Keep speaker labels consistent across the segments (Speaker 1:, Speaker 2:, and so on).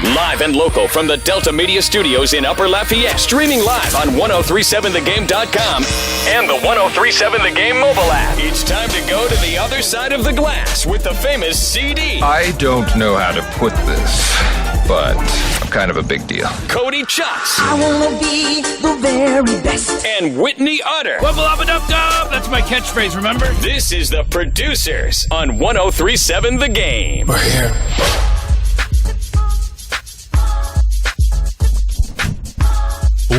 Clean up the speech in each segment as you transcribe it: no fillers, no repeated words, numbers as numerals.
Speaker 1: Live and local from the Delta Media Studios in Upper Lafayette. Streaming live on 1037thegame.com and the 1037 The Game mobile app. It's time to go to the other side of the glass with the famous CD.
Speaker 2: I don't know how to put this, but I'm kind of a big deal.
Speaker 1: Cody Chutz.
Speaker 3: I wanna be the very best.
Speaker 1: And Whitney Utter.
Speaker 4: Wubble-up-a-dub-dub. That's my catchphrase, remember?
Speaker 1: This is the Producers on 1037 The Game.
Speaker 2: We're here.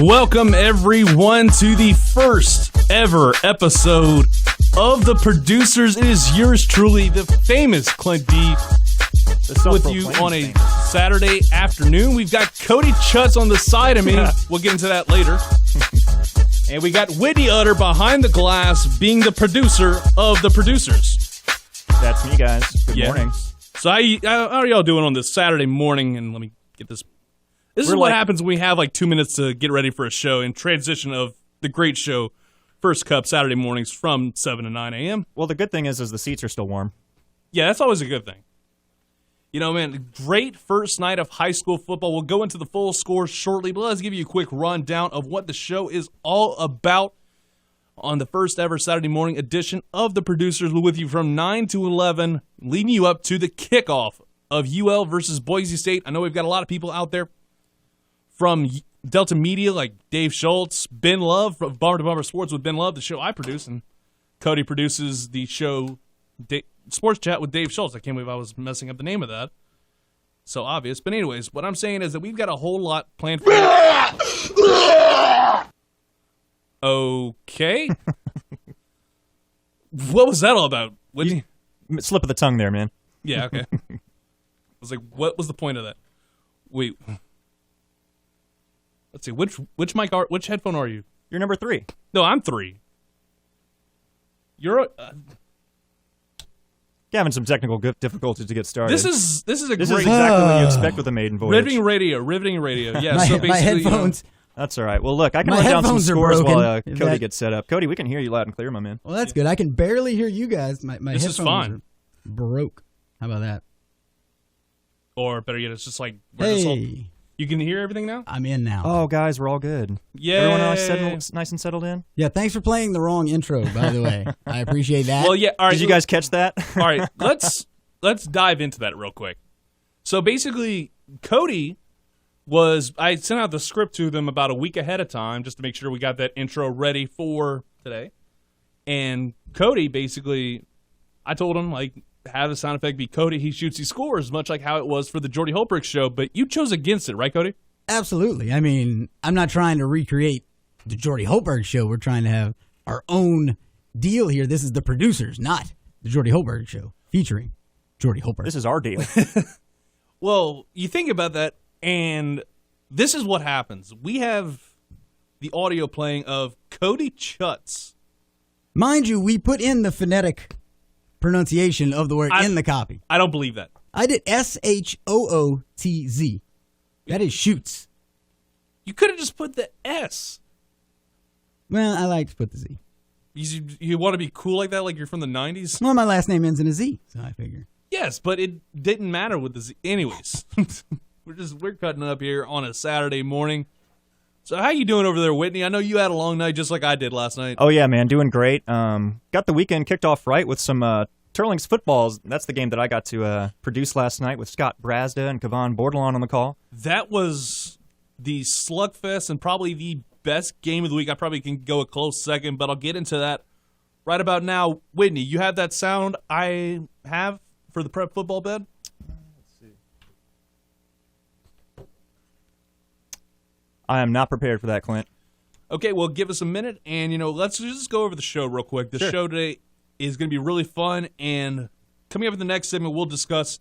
Speaker 4: Welcome, everyone, to the first ever episode of The Producers. It is yours truly, the famous Clint D, with you on a Saturday afternoon. We've got Cody Chutz on the side of me. We'll get into that later. And we got Whitney Utter behind the glass, being the producer of The Producers.
Speaker 5: That's me, guys. Good morning.
Speaker 4: So how are y'all doing on this Saturday morning? And let me get this. This is what happens when we have like 2 minutes to get ready for a show and transition of the great show, First Cup, Saturday mornings from 7 to 9 a.m.
Speaker 5: Well, the good thing is the seats are still warm.
Speaker 4: Yeah, that's always a good thing. You know, man, great first night of high school football. We'll go into the full score shortly, but let's give you a quick rundown of what the show is all about on the first ever Saturday morning edition of The Producers. We're with you from 9 to 11, leading you up to the kickoff of UL versus Boise State. I know we've got a lot of people out there from Delta Media, like Dave Schultz, Ben Love, from Bomber to Bomber Sports with Ben Love, the show I produce, and Cody produces the show Sports Chat with Dave Schultz. I can't believe I was messing up the name of that. So obvious. But anyways, what I'm saying is that we've got a whole lot planned for you. Okay. What was that all about?
Speaker 5: Slip of the tongue there, man.
Speaker 4: Yeah, okay. I was like, what was the point of that? Wait. Let's see, which headphone are you?
Speaker 5: You're number 3.
Speaker 4: No, I'm 3. You're
Speaker 5: having some technical difficulties to get started.
Speaker 4: This is great.
Speaker 5: This is exactly what you expect with a maiden voyage.
Speaker 4: Riveting radio. Yeah,
Speaker 6: my,
Speaker 4: so basically,
Speaker 6: my headphones.
Speaker 5: That's all right. Well, look, I can
Speaker 6: My
Speaker 5: run down some
Speaker 6: headphones are
Speaker 5: scores
Speaker 6: broken.
Speaker 5: while Cody gets set up. Cody, we can hear you loud and clear, my man.
Speaker 6: Well, that's good. I can barely hear you guys. My
Speaker 4: This is
Speaker 6: headphones
Speaker 4: fine.
Speaker 6: are broke. How about that?
Speaker 4: Or better yet, it's just like
Speaker 6: Hey,
Speaker 4: you can hear everything now?
Speaker 6: I'm in now.
Speaker 5: Oh, guys, we're all good.
Speaker 4: Yeah.
Speaker 5: Everyone nice and settled in?
Speaker 6: Yeah, thanks for playing the wrong intro, by the way. I appreciate that.
Speaker 4: Well, yeah. All right.
Speaker 5: Did you guys catch that?
Speaker 4: All right. Let's dive into that real quick. So basically, Cody I sent out the script to them about a week ahead of time just to make sure we got that intro ready for today. And Cody, basically, I told him, like, have the sound effect be Cody, he shoots, he scores, much like how it was for the Jordy Holbrook show. But you chose against it, right, Cody?
Speaker 6: Absolutely. I mean, I'm not trying to recreate the Jordy Holberg show. We're trying to have our own deal here. This is The Producers, not the Jordy Holberg show, featuring Jordy Holberg.
Speaker 5: This is our deal.
Speaker 4: Well, you think about that, and this is what happens. We have the audio playing of Cody Chutz. Mind
Speaker 6: you, we put in the phonetic pronunciation of the word in the copy.
Speaker 4: I don't believe that.
Speaker 6: I did SHOOTZ. That is shoots.
Speaker 4: You could have just put the S.
Speaker 6: Well, I like to put the Z.
Speaker 4: You want to be cool like that, like you're from the 90s?
Speaker 6: Well, my last name ends in a Z, so I figure.
Speaker 4: Yes, but it didn't matter with the Z. Anyways, we're cutting up here on a Saturday morning. So how you doing over there, Whitney? I know you had a long night just like I did last night.
Speaker 5: Oh, yeah, man. Doing great. Got the weekend kicked off right with some Turlings footballs. That's the game that I got to produce last night with Scott Brazda and Kevon Bordelon on the call.
Speaker 4: That was the slugfest and probably the best game of the week. I probably can go a close second, but I'll get into that right about now. Whitney, you have that sound I have for the prep football bed?
Speaker 5: I am not prepared for that, Clint.
Speaker 4: Okay, well, give us a minute, and, let's just go over the show real quick. The
Speaker 5: Sure.
Speaker 4: show today is going to be really fun, and coming up in the next segment, we'll discuss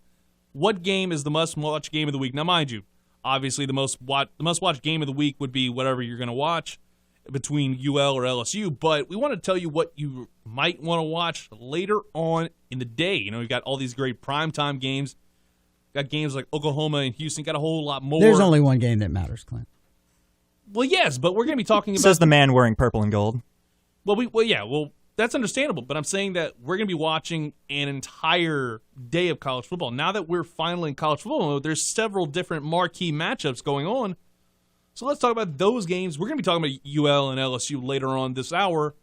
Speaker 4: what game is the must-watch game of the week. Now, mind you, obviously the must-watch game of the week would be whatever you're going to watch between UL or LSU, but we want to tell you what you might want to watch later on in the day. We've got all these great primetime games. Got games like Oklahoma and Houston. Got a whole lot more.
Speaker 6: There's only one game that matters, Clint.
Speaker 4: Well, yes, but we're going to be talking about...
Speaker 5: Says the man wearing purple and gold.
Speaker 4: Well, that's understandable, but I'm saying that we're going to be watching an entire day of college football. Now that we're finally in college football mode, there's several different marquee matchups going on. So let's talk about those games. We're going to be talking about UL and LSU later on this hour,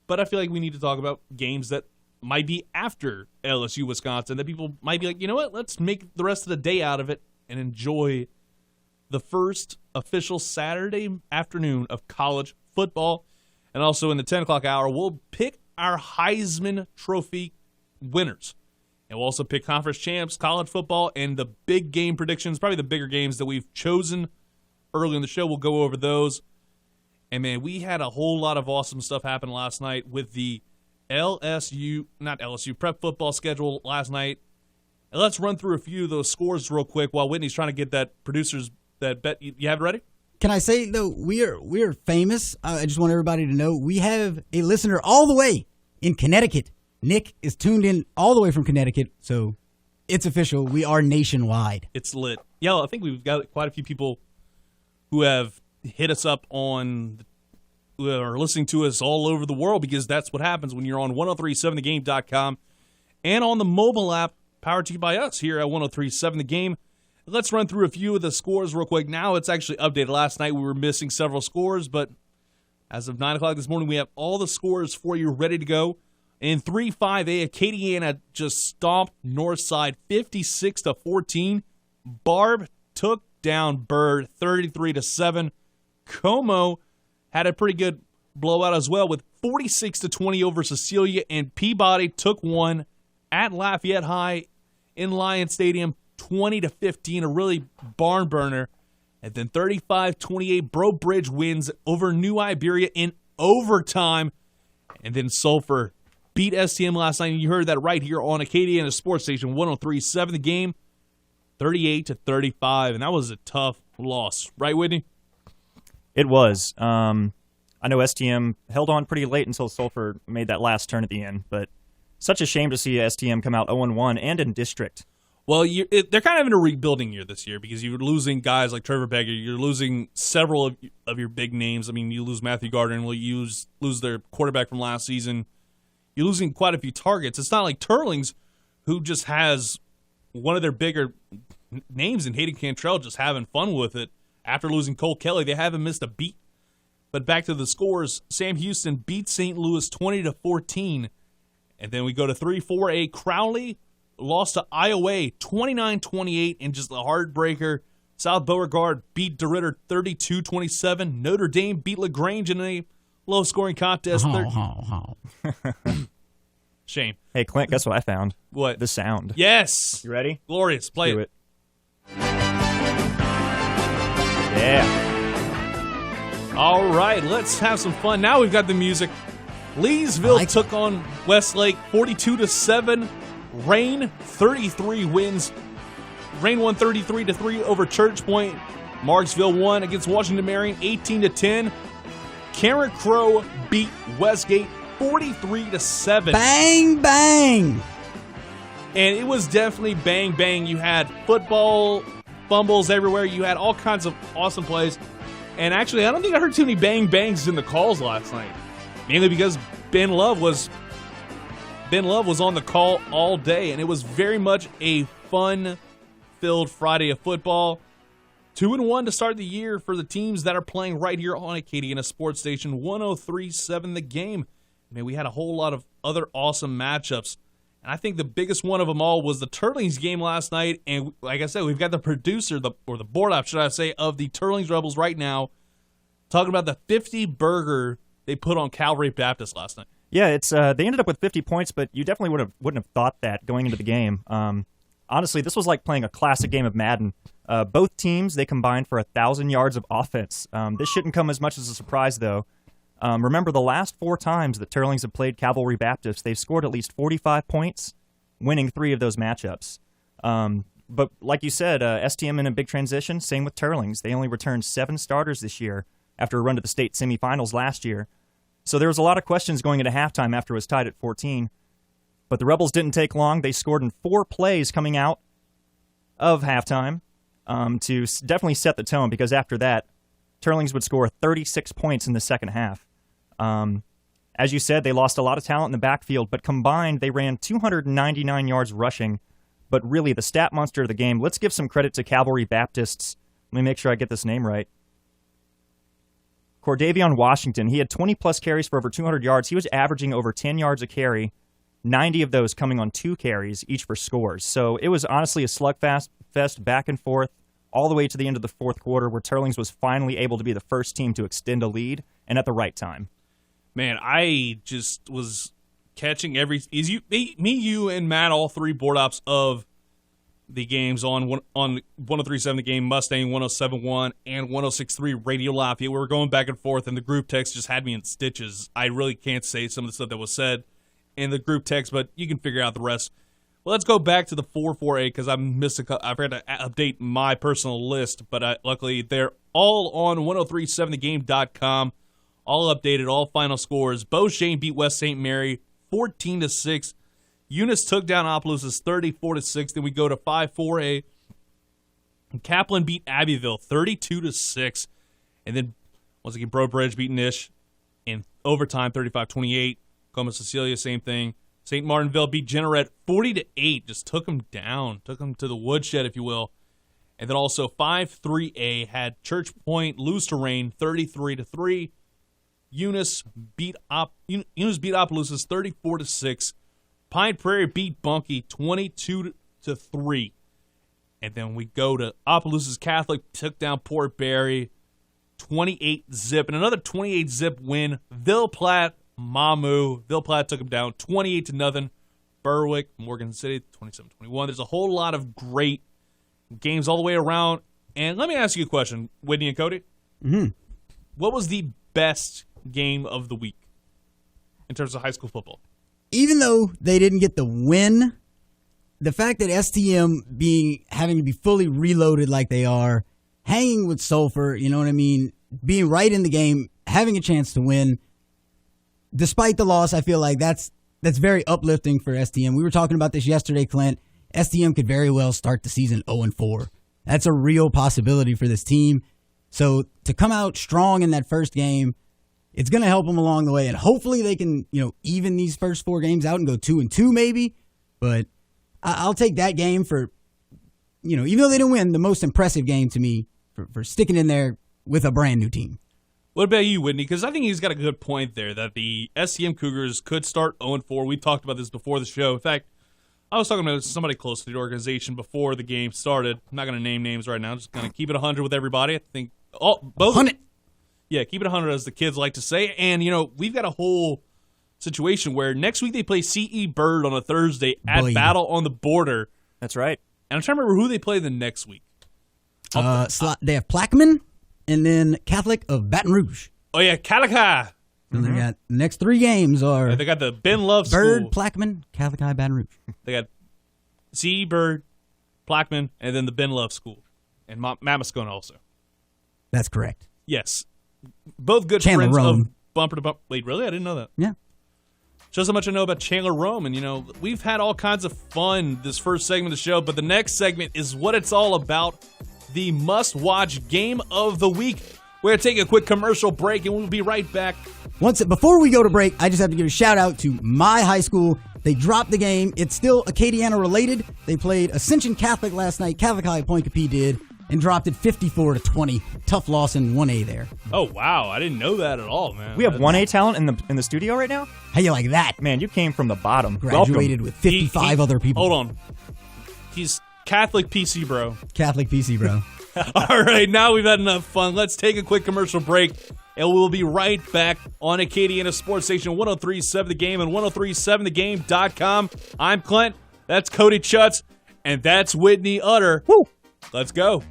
Speaker 4: but I feel like we need to talk about games that might be after LSU, Wisconsin, that people might be like, you know what, let's make the rest of the day out of it and enjoy the first official Saturday afternoon of college football. And also in the 10 o'clock hour, we'll pick our Heisman Trophy winners. And we'll also pick conference champs, college football, and the big game predictions, probably the bigger games that we've chosen early in the show. We'll go over those. And, man, we had a whole lot of awesome stuff happen last night with the prep football schedule last night. And let's run through a few of those scores real quick while Whitney's trying to get that producer's that bet. You have it ready?
Speaker 6: Can I say, though, we are famous. I just want everybody to know we have a listener all the way in Connecticut. Nick is tuned in all the way from Connecticut, so it's official. We are nationwide.
Speaker 4: It's lit. Yeah, I think we've got quite a few people who have hit us up who are listening to us all over the world, because that's what happens when you're on 1037thegame.com and on the mobile app powered to you by us here at 1037 The Game. Let's run through a few of the scores real quick. Now it's actually updated. Last night we were missing several scores, but as of 9 o'clock this morning, we have all the scores for you ready to go. In 3-5A, Acadiana just stomped Northside 56-14. Barb took down Bird 33-7. Como had a pretty good blowout as well with 46-20 over Cecilia, and Peabody took one at Lafayette High in Lion Stadium 20-15, a really barn burner. And then 35-28, Bro Bridge wins over New Iberia in overtime. And then Sulphur beat STM last night, and you heard that right here on Acadiana Sports Station 1037 The Game, 38-35, and that was a tough loss, right, Whitney?
Speaker 5: It was. I know STM held on pretty late until Sulphur made that last turn at the end, but such a shame to see STM come out 0-1 and in district.
Speaker 4: Well, they're kind of in a rebuilding year this year, because you're losing guys like Trevor Beggar. You're losing several of your big names. I mean, you lose Matthew Gardner, and lose their quarterback from last season. You're losing quite a few targets. It's not like Turlings, who just has one of their bigger names in Hayden Cantrell just having fun with it. After losing Cole Kelly, they haven't missed a beat. But back to the scores, Sam Houston beat St. Louis 20-14. And then we go to 3-4A. Crowley lost to Iowa 29-28, and just a heartbreaker. South Beauregard beat DeRitter 32-27. Notre Dame beat LaGrange in a low-scoring contest. Shame.
Speaker 5: Hey, Clint, guess what I found?
Speaker 4: What?
Speaker 5: The sound.
Speaker 4: Yes.
Speaker 5: You ready?
Speaker 4: Glorious. Play
Speaker 5: Do
Speaker 4: it.
Speaker 5: Yeah.
Speaker 4: All right, let's have some fun. Now we've got the music. Leesville took on Westlake 42-7. Rain 33 wins. Rain won 33-3 over Church Point. Marksville won against Washington Marion 18-10. Karen Crow beat Westgate 43-7.
Speaker 6: Bang, bang.
Speaker 4: And it was definitely bang, bang. You had football, fumbles everywhere. You had all kinds of awesome plays. And actually, I don't think I heard too many bang, bangs in the calls last night. Mainly because Ben Love was on the call all day. And it was very much a fun-filled Friday of football. 2-1 to start the year for the teams that are playing right here on Acadiana Sports Station 1037 The Game. I mean, we had a whole lot of other awesome matchups. And I think the biggest one of them all was the Turlings game last night. And like I said, we've got the producer, or the board op, should I say, of the Turlings Rebels right now, talking about the 50 burger they put on Calvary Baptist last night.
Speaker 5: Yeah, it's they ended up with 50 points, but you definitely wouldn't have thought that going into the game. Honestly, this was like playing a classic game of Madden. Both teams, they combined for 1,000 yards of offense. This shouldn't come as much as a surprise, though. Remember, the last 4 times that Turlings have played Cavalry Baptist, they've scored at least 45 points, winning 3 of those matchups. But like you said, STM in a big transition, same with Turlings. They only returned 7 starters this year after a run to the state semifinals last year. So there was a lot of questions going into halftime after it was tied at 14. But the Rebels didn't take long. They scored in 4 plays coming out of halftime to definitely set the tone, because after that, Turlings would score 36 points in the second half. As you said, they lost a lot of talent in the backfield, but combined, they ran 299 yards rushing. But really, the stat monster of the game, let's give some credit to Calvary Baptist's. Let me make sure I get this name right. Cordavion Washington. He had 20-plus carries for over 200 yards. He was averaging over 10 yards a carry, 90 of those coming on 2 carries, each for scores. So it was honestly a slugfest back and forth all the way to the end of the fourth quarter, where Turlings was finally able to be the first team to extend a lead, and at the right time.
Speaker 4: Man, I just was catching you and Matt, all 3 board ops of the games on 103.7 The Game, Mustang 107.1 and 106.3 Radio Lafayette. We were going back and forth, and the group text just had me in stitches. I really can't say some of the stuff that was said in the group text, but you can figure out the rest. Well, let's go back to the 4-4-A because I forgot to update my personal list, but luckily they're all on 1037thegame.com. All updated, all final scores. Beauchene beat West St. Mary 14-6. Eunice took down Opelousas 34-6. Then we go to 5-4A. Kaplan beat Abbeville 32-6. And then, once again, Breaux Bridge beat Nish in overtime 35-28. Coma Cecilia, same thing. St. Martinville beat Jeanerette 40-8. Just took them down. Took them to the woodshed, if you will. And then also 5-3A had Church Point lose to Rain 33-3. Eunice beat Opelousas 34-6. Pine Prairie beat Bunkie 22-3. And then we go to Opelousas Catholic, took down Port Barry 28-zip. And another 28-zip win. Ville Platte took them down 28-0. Berwick, Morgan City 27-21. There's a whole lot of great games all the way around. And let me ask you a question, Whitney and Cody.
Speaker 6: Mm-hmm.
Speaker 4: What was the best game of the week in terms of high school football?
Speaker 6: Even though they didn't get the win, the fact that STM having to be fully reloaded like they are, hanging with Sulphur, you know what I mean, being right in the game, having a chance to win, despite the loss, I feel like that's very uplifting for STM. We were talking about this yesterday, Clint. STM could very well start the season 0-4. That's a real possibility for this team. So to come out strong in that first game, it's going to help them along the way, and hopefully they can, even these first 4 games out and go 2-2 maybe. But I'll take that game for, even though they didn't win, the most impressive game to me for sticking in there with a brand new team.
Speaker 4: What about you, Whitney? Because I think he's got a good point there that the STM Cougars could start 0-4. We've talked about this before the show. In fact, I was talking to somebody close to the organization before the game started. I'm not going to name names right now. I'm just going to keep it 100 with everybody. I think both
Speaker 6: 100.
Speaker 4: Yeah, keep it 100, as the kids like to say. And, we've got a whole situation where next week they play C.E. Bird on a Thursday at Battle on the Border.
Speaker 5: That's right.
Speaker 4: And I'm trying to remember who they play the next week.
Speaker 6: They have Plaquemine and then Catholic of Baton Rouge.
Speaker 4: Oh, yeah, Calica.
Speaker 6: And they got the next 3 games are
Speaker 4: they got the Ben Love
Speaker 6: Bird,
Speaker 4: School.
Speaker 6: Plaquemine, Catholic High, Baton Rouge.
Speaker 4: They got C.E. Bird, Plaquemine, and then the Ben Love School. And Mamaskona also.
Speaker 6: That's correct.
Speaker 4: Yes. Both good
Speaker 6: Chandler
Speaker 4: friends
Speaker 6: Rome.
Speaker 4: of Bumper to Bumper. Wait, really? I didn't know that.
Speaker 6: Yeah.
Speaker 4: Shows how much I know about Chandler Rome. And, we've had all kinds of fun this first segment of the show, but the next segment is what it's all about, the must-watch game of the week. We're going to take a quick commercial break, and we'll be right back.
Speaker 6: Before we go to break, I just have to give a shout-out to my high school. They dropped the game. It's still Acadiana-related. They played Ascension Catholic last night. Catholic High Poincapie did. And dropped it 54-20. Tough loss in 1A there.
Speaker 4: Oh, wow. I didn't know that at all, man.
Speaker 5: We have 1A talent in the studio right now?
Speaker 6: How you like that?
Speaker 5: Man, you came from the bottom.
Speaker 6: Graduated with 55 other people.
Speaker 4: Hold on. He's Catholic PC, bro.
Speaker 6: Catholic PC, bro.
Speaker 4: All right, now we've had enough fun. Let's take a quick commercial break, and we'll be right back on Acadiana Sports Station 103.7 The Game and 103.7thegame.com. I'm Clint. That's Cody Chutz, and that's Whitney Utter.
Speaker 5: Woo!
Speaker 4: Let's go.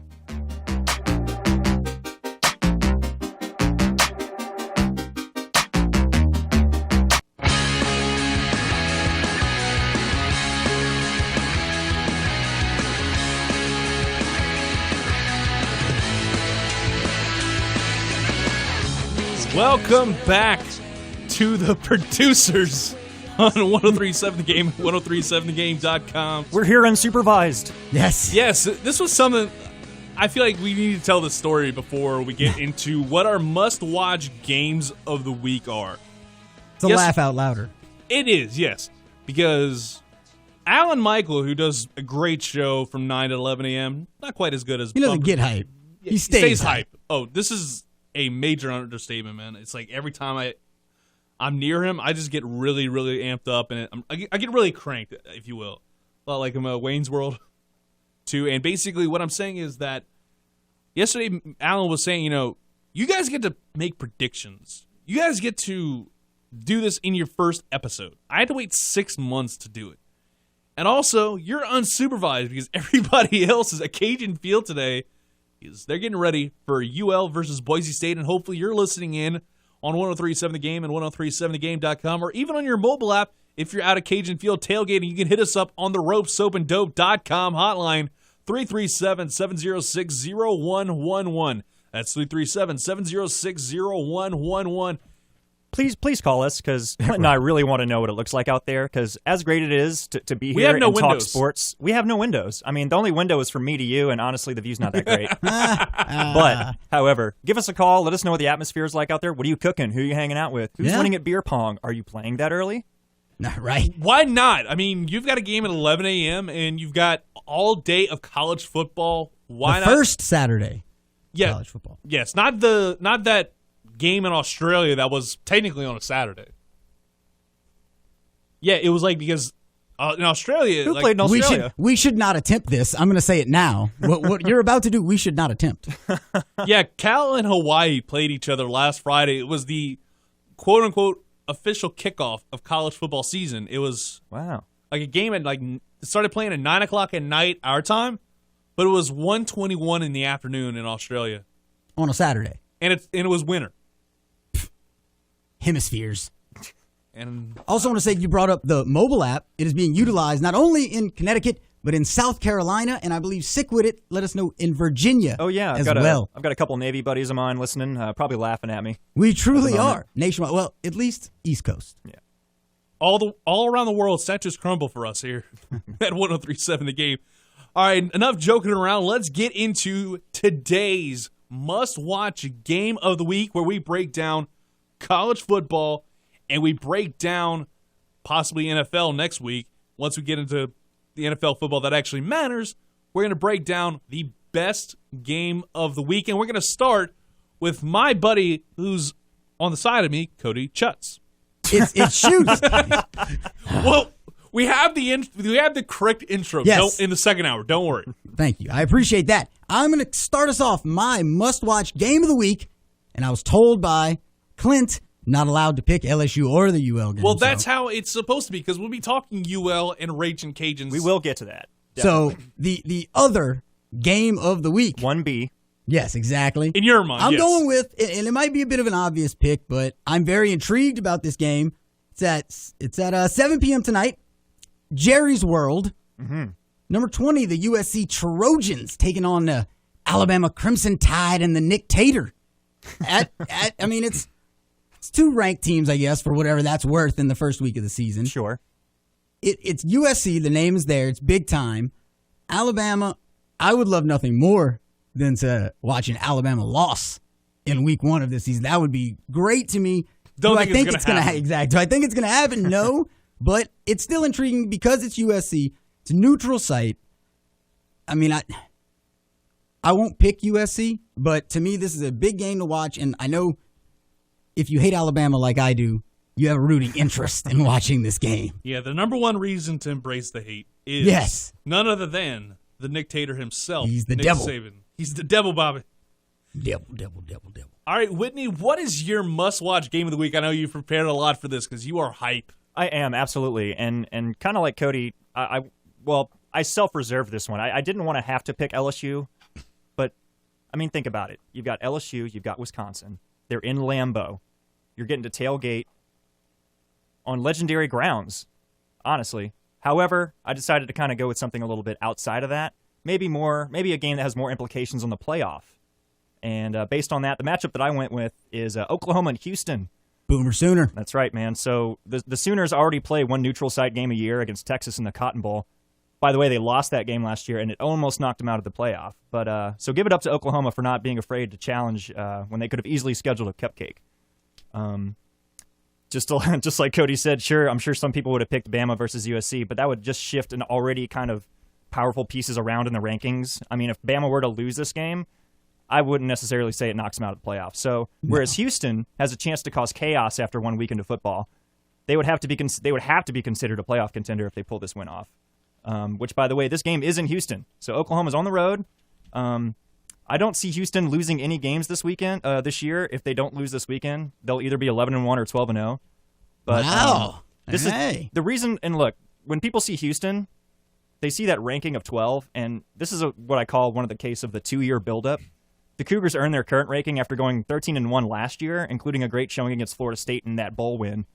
Speaker 4: Welcome back to the producers on 103.7 The Game, 103.7thegame.com.
Speaker 5: We're here unsupervised.
Speaker 6: Yes.
Speaker 4: Yes, this was something I feel like we need to tell the story before we get into what our must-watch games of the week are.
Speaker 6: It's a laugh out louder.
Speaker 4: It is, yes. Because Alan Michael, who does a great show from 9 to 11 a.m., not quite as good as
Speaker 6: He doesn't
Speaker 4: Bumper.
Speaker 6: get hype. He stays hype.
Speaker 4: Oh, this is a major understatement, man. It's like every time I'm near him, I just get really, really amped up, and I get really cranked, if you will. A lot like Wayne's World, too. And basically what I'm saying is that yesterday Alan was saying, you guys get to make predictions. You guys get to do this in your first episode. I had to wait 6 months to do it. And also, you're unsupervised because everybody else is at Cajun Field today. They're getting ready for UL versus Boise State, and hopefully you're listening in on 103.7 The Game and 103.7thegame.com, or even on your mobile app if you're out of Cajun Field tailgating. You can hit us up on the ropesoapanddope.com hotline, 337-706-0111. That's 337-706-0111.
Speaker 5: Please call us, because Clint and I really want to know what it looks like out there, because as great it is to be here and talk sports, we have no windows. I mean, the only window is from me to you, and honestly, the view's not that great. But, however, give us a call. Let us know what the atmosphere is like out there. What are you cooking? Who are you hanging out with? Who's winning at beer pong? Are you playing that early?
Speaker 6: Not right.
Speaker 4: Why not? I mean, you've got a game at 11 a.m., and you've got all day of college football. Why not?
Speaker 6: First Saturday college football.
Speaker 4: Yes, not that game in Australia that was technically on a Saturday. Yeah, it was because in Australia,
Speaker 5: who played in Australia?
Speaker 6: We should not attempt this. I'm going to say it now. What you're about to do, we should not attempt.
Speaker 4: Yeah, Cal and Hawaii played each other last Friday. It was the quote unquote official kickoff of college football season. It was like a game at it started playing at 9:00 at night our time, but it was 1:21 in the afternoon in Australia
Speaker 6: on a Saturday,
Speaker 4: and it was winter.
Speaker 6: Hemispheres.
Speaker 4: And
Speaker 6: also want to say, you brought up the mobile app. It is being utilized not only in Connecticut, but in South Carolina, and I believe Sick With It let us know in Virginia.
Speaker 5: Oh yeah, I've got a couple Navy buddies of mine listening, probably laughing at me.
Speaker 6: We truly are nationwide. Well, at least East Coast.
Speaker 5: Yeah.
Speaker 4: All around the world, statues crumble for us here at 103.7 The Game. All right, enough joking around. Let's get into today's must-watch game of the week, where we break down college football, and we break down possibly NFL next week. Once we get into the NFL football that actually matters, we're going to break down the best game of the week, and we're going to start with my buddy who's on the side of me, Cody Chutz.
Speaker 6: It's shoots.
Speaker 4: Well, we have the correct intro in the second hour. Don't worry.
Speaker 6: Thank you. I appreciate that. I'm going to start us off my must-watch game of the week, and I was told by Clint, not allowed to pick LSU or the UL game.
Speaker 4: Well, that's how it's supposed to be, because we'll be talking UL and Raging Cajuns.
Speaker 5: We will get to that.
Speaker 6: Definitely. So the other game of the week.
Speaker 5: 1B.
Speaker 6: Yes, exactly.
Speaker 4: In your mind,
Speaker 6: I'm going with, and it might be a bit of an obvious pick, but I'm very intrigued about this game. It's at 7 p.m. tonight. Jerry's World.
Speaker 5: Mm-hmm.
Speaker 6: Number 20, the USC Trojans taking on the Alabama Crimson Tide and the Nick Tater. It's two ranked teams, I guess, for whatever that's worth in the first week of the season.
Speaker 5: Sure.
Speaker 6: It's USC. The name is there. It's big time. Alabama, I would love nothing more than to watch an Alabama loss in week 1 of this season. That would be great to me.
Speaker 4: Don't think it's going to happen.
Speaker 6: Exactly. Do I think it's going to happen? No. But it's still intriguing because it's USC. It's a neutral site. I mean, I won't pick USC, but to me, this is a big game to watch. And I know if you hate Alabama like I do, you have a rooting interest in watching this game.
Speaker 4: Yeah, the number one reason to embrace the hate is none other than the Nick Tater himself.
Speaker 6: He's the
Speaker 4: Nick
Speaker 6: devil.
Speaker 4: Saban. He's the devil, Bobby.
Speaker 6: Devil.
Speaker 4: All right, Whitney, what is your must-watch game of the week? I know you've prepared a lot for this because you are hype.
Speaker 5: I am, absolutely. And kind of like Cody, I self-reserved this one. I didn't want to have to pick LSU, but, I mean, think about it. You've got LSU, you've got Wisconsin. They're in Lambeau. You're getting to tailgate on legendary grounds, honestly. However, I decided to kind of go with something a little bit outside of that. Maybe a game that has more implications on the playoff. And based on that, the matchup that I went with is Oklahoma and Houston.
Speaker 6: Boomer Sooner.
Speaker 5: That's right, man. So the Sooners already play one neutral site game a year against Texas in the Cotton Bowl. By the way, they lost that game last year, and it almost knocked them out of the playoff. But so give it up to Oklahoma for not being afraid to challenge when they could have easily scheduled a cupcake. Just like Cody said, sure, I'm sure some people would have picked Bama versus USC, but that would just shift an already kind of powerful pieces around in the rankings. I mean, if Bama were to lose this game, I wouldn't necessarily say it knocks them out of the playoffs. So whereas Houston has a chance to cause chaos after 1 weekend of football, they would have to be considered a playoff contender if they pull this win off. Which, by the way, this game is in Houston, so Oklahoma's on the road. I don't see Houston losing any games this year. If they don't lose this weekend, they'll either be 11-1 or 12-0. But
Speaker 6: Wow.
Speaker 5: This is the reason. And look, when people see Houston, they see that ranking of 12, and this is what I call one of the case of the 2-year buildup. The Cougars earned their current ranking after going 13-1 last year, including a great showing against Florida State in that bowl win.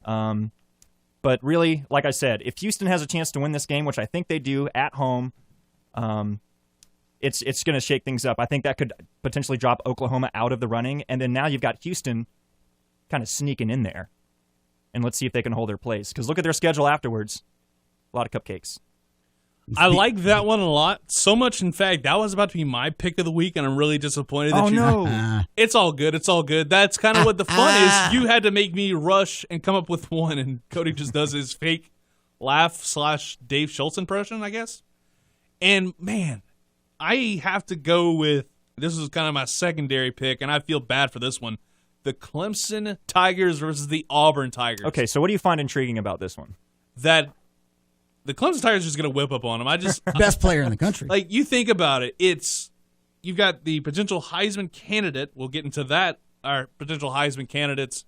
Speaker 5: But really, like I said, if Houston has a chance to win this game, which I think they do at home, it's going to shake things up. I think that could potentially drop Oklahoma out of the running, and then now you've got Houston kind of sneaking in there. And let's see if they can hold their place. Because look at their schedule afterwards. A lot of cupcakes.
Speaker 4: I like that one a lot. So much, in fact, that was about to be my pick of the week, and I'm really disappointed that
Speaker 5: no.
Speaker 4: It's all good. It's all good. That's kind of what the fun is. You had to make me rush and come up with one, and Cody just does his fake laugh / Dave Schultz impression, I guess. And, man, I have to go with, this is kind of my secondary pick, and I feel bad for this one, the Clemson Tigers versus the Auburn Tigers.
Speaker 5: Okay, so what do you find intriguing about this one?
Speaker 4: That the Clemson Tigers are just going to whip up on them.
Speaker 6: Best player in the country.
Speaker 4: Like, you think about it, you've got the potential Heisman candidate. We'll get into that, our potential Heisman candidates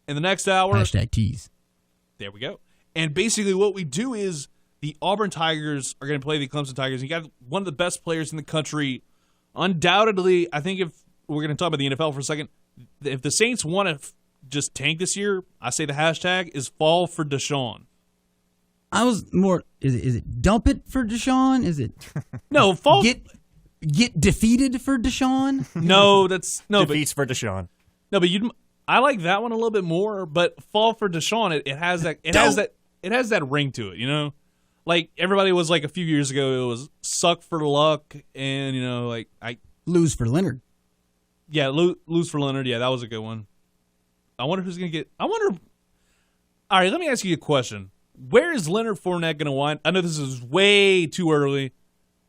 Speaker 4: in the next hour.
Speaker 6: # tease.
Speaker 4: There we go. And basically what we do is the Auburn Tigers are going to play the Clemson Tigers. You got one of the best players in the country. Undoubtedly, I think if we're going to talk about the NFL for a second, if the Saints want to just tank this year, I say the hashtag is fall for Deshaun.
Speaker 6: I was more. Is it dump it for Deshaun? Is it
Speaker 4: No, fall.
Speaker 6: Get defeated for Deshaun?
Speaker 4: No, that's no.
Speaker 5: Defeats for Deshaun.
Speaker 4: No, but I like that one a little bit more. But fall for Deshaun, it has that. It has that ring to it. You know, like everybody was like a few years ago. It was suck for luck, and I
Speaker 6: Lose for Leonard.
Speaker 4: Yeah, lose for Leonard. Yeah, that was a good one. I wonder who's going to get. All right, let me ask you a question. Where is Leonard Fournette going to wind? I know this is way too early.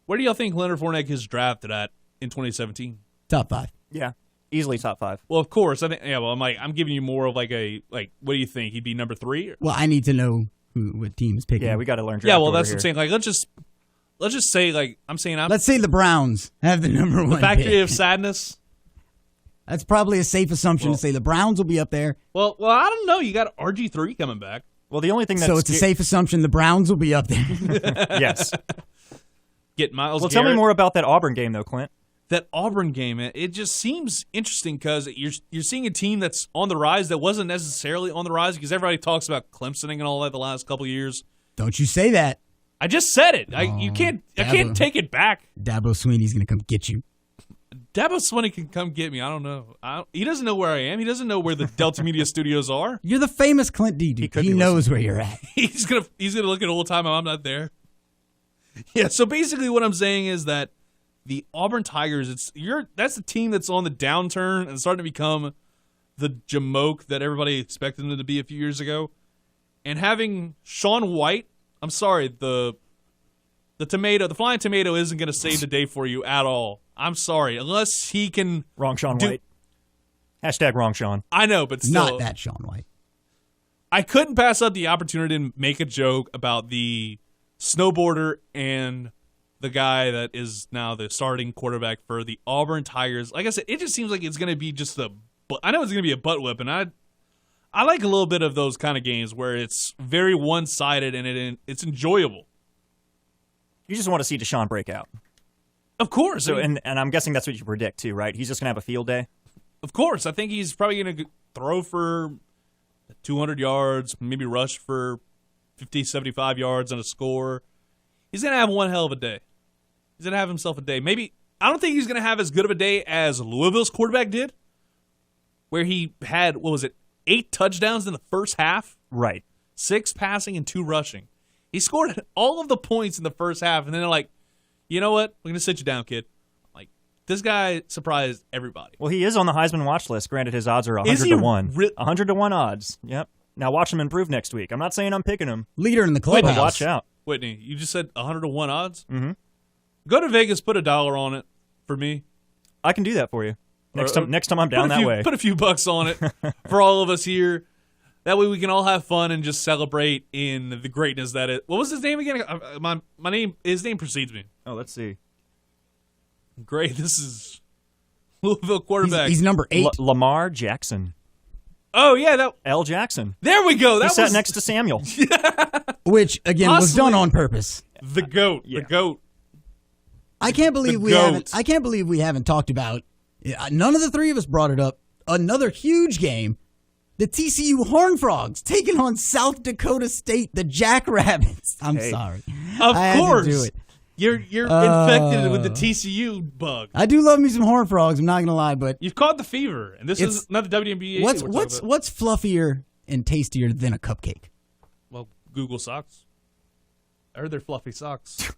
Speaker 4: Where do y'all think Leonard Fournette is drafted at in 2017?
Speaker 6: Top 5.
Speaker 5: Yeah, easily top 5.
Speaker 4: Well, of course. I think. Yeah. Well, I'm giving you more of like. What do you think? He'd be number 3?
Speaker 6: Well, I need to know what team is picking.
Speaker 5: Yeah, we got to learn.
Speaker 4: Yeah. Well, that's what I'm saying. Like, let's just say like
Speaker 6: Let's say the Browns have the number 1
Speaker 4: the Factory
Speaker 6: pick.
Speaker 4: of Sadness.
Speaker 6: That's probably a safe assumption to say the Browns will be up there.
Speaker 4: Well, I don't know. You got RG3 coming back.
Speaker 5: Well, the only thing that's
Speaker 6: So it's a safe assumption the Browns will be up there.
Speaker 5: Yes.
Speaker 4: Get Myles
Speaker 5: Well,
Speaker 4: Garrett.
Speaker 5: tell me more about that Auburn game, though, Clint.
Speaker 4: That Auburn game, it just seems interesting because you're seeing a team that's on the rise that wasn't necessarily on the rise because everybody talks about Clemsoning and all that the last couple of years.
Speaker 6: Don't you say that.
Speaker 4: I just said it. I can't take it back.
Speaker 6: Dabo Sweeney's going to come get you.
Speaker 4: Dabo Swinney can come get me. I don't know. He doesn't know where I am. He doesn't know where the Delta Media Studios are.
Speaker 6: You're the famous Clint D. Dude. He knows where you're at.
Speaker 4: He's gonna look at the whole time I'm not there. Yeah. So basically, what I'm saying is that the Auburn Tigers, that's the team that's on the downturn and starting to become the jamoke that everybody expected them to be a few years ago. And having Sean White, I'm sorry, the flying tomato isn't going to save the day for you at all. I'm sorry, unless he can.
Speaker 5: Wrong Sean White. Hashtag wrong Sean.
Speaker 4: I know, but still.
Speaker 6: Not that Sean White.
Speaker 4: I couldn't pass up the opportunity to make a joke about the snowboarder and the guy that is now the starting quarterback for the Auburn Tigers. Like I said, it just seems like it's going to be just I know it's going to be a butt whip, and I like a little bit of those kind of games where it's very one-sided and it's enjoyable.
Speaker 5: You just want to see Deshaun break out.
Speaker 4: Of course.
Speaker 5: So, and I'm guessing that's what you predict, too, right? He's just going to have a field day?
Speaker 4: Of course. I think he's probably going to throw for 200 yards, maybe rush for 50, 75 yards and a score. He's going to have one hell of a day. He's going to have himself a day. Maybe, I don't think he's going to have as good of a day as Louisville's quarterback did, where he had, 8 touchdowns in the first half?
Speaker 5: Right.
Speaker 4: 6 passing and 2 rushing. He scored all of the points in the first half, and then they're like, you know what? We're going to sit you down, kid. Like, this guy surprised everybody.
Speaker 5: Well, he is on the Heisman watch list. Granted, his odds are 100 to 1. 100 to 1 odds. Yep. Now watch them improve next week. I'm not saying I'm picking them.
Speaker 6: Leader in the
Speaker 5: But
Speaker 6: clubhouse.
Speaker 5: watch out.
Speaker 4: Whitney, you just said 100-1 odds?
Speaker 5: Mm-hmm.
Speaker 4: Go to Vegas, put $1 on it for me.
Speaker 5: I can do that for you. Next time I'm down that way.
Speaker 4: Put a few bucks on it for all of us here. That way we can all have fun and just celebrate in the greatness that is. What was his name again? His name precedes me.
Speaker 5: Oh, let's see.
Speaker 4: Great. This is Louisville quarterback.
Speaker 6: He's number 8.
Speaker 5: Lamar Jackson.
Speaker 4: Oh, yeah.
Speaker 5: L. Jackson.
Speaker 4: There we go.
Speaker 5: He sat next to Samuel.
Speaker 6: Which, again, was
Speaker 4: Possibly.
Speaker 6: done on purpose.
Speaker 4: The GOAT.
Speaker 5: Yeah.
Speaker 4: The GOAT.
Speaker 6: I can't believe
Speaker 4: The
Speaker 6: we
Speaker 4: GOAT.
Speaker 6: haven't talked about. None of the three of us brought it up. Another huge game. The TCU Horned Frogs taking on South Dakota State, the Jackrabbits. I'm sorry.
Speaker 4: Of
Speaker 6: I
Speaker 4: course.
Speaker 6: had to do it.
Speaker 4: You're infected with the TCU bug.
Speaker 6: I do love me some Horned Frogs. I'm not gonna lie, but
Speaker 4: You've caught the fever, and this is not the WNBA.
Speaker 6: what's fluffier and tastier than a cupcake?
Speaker 4: Well, Google socks. I heard they're fluffy socks.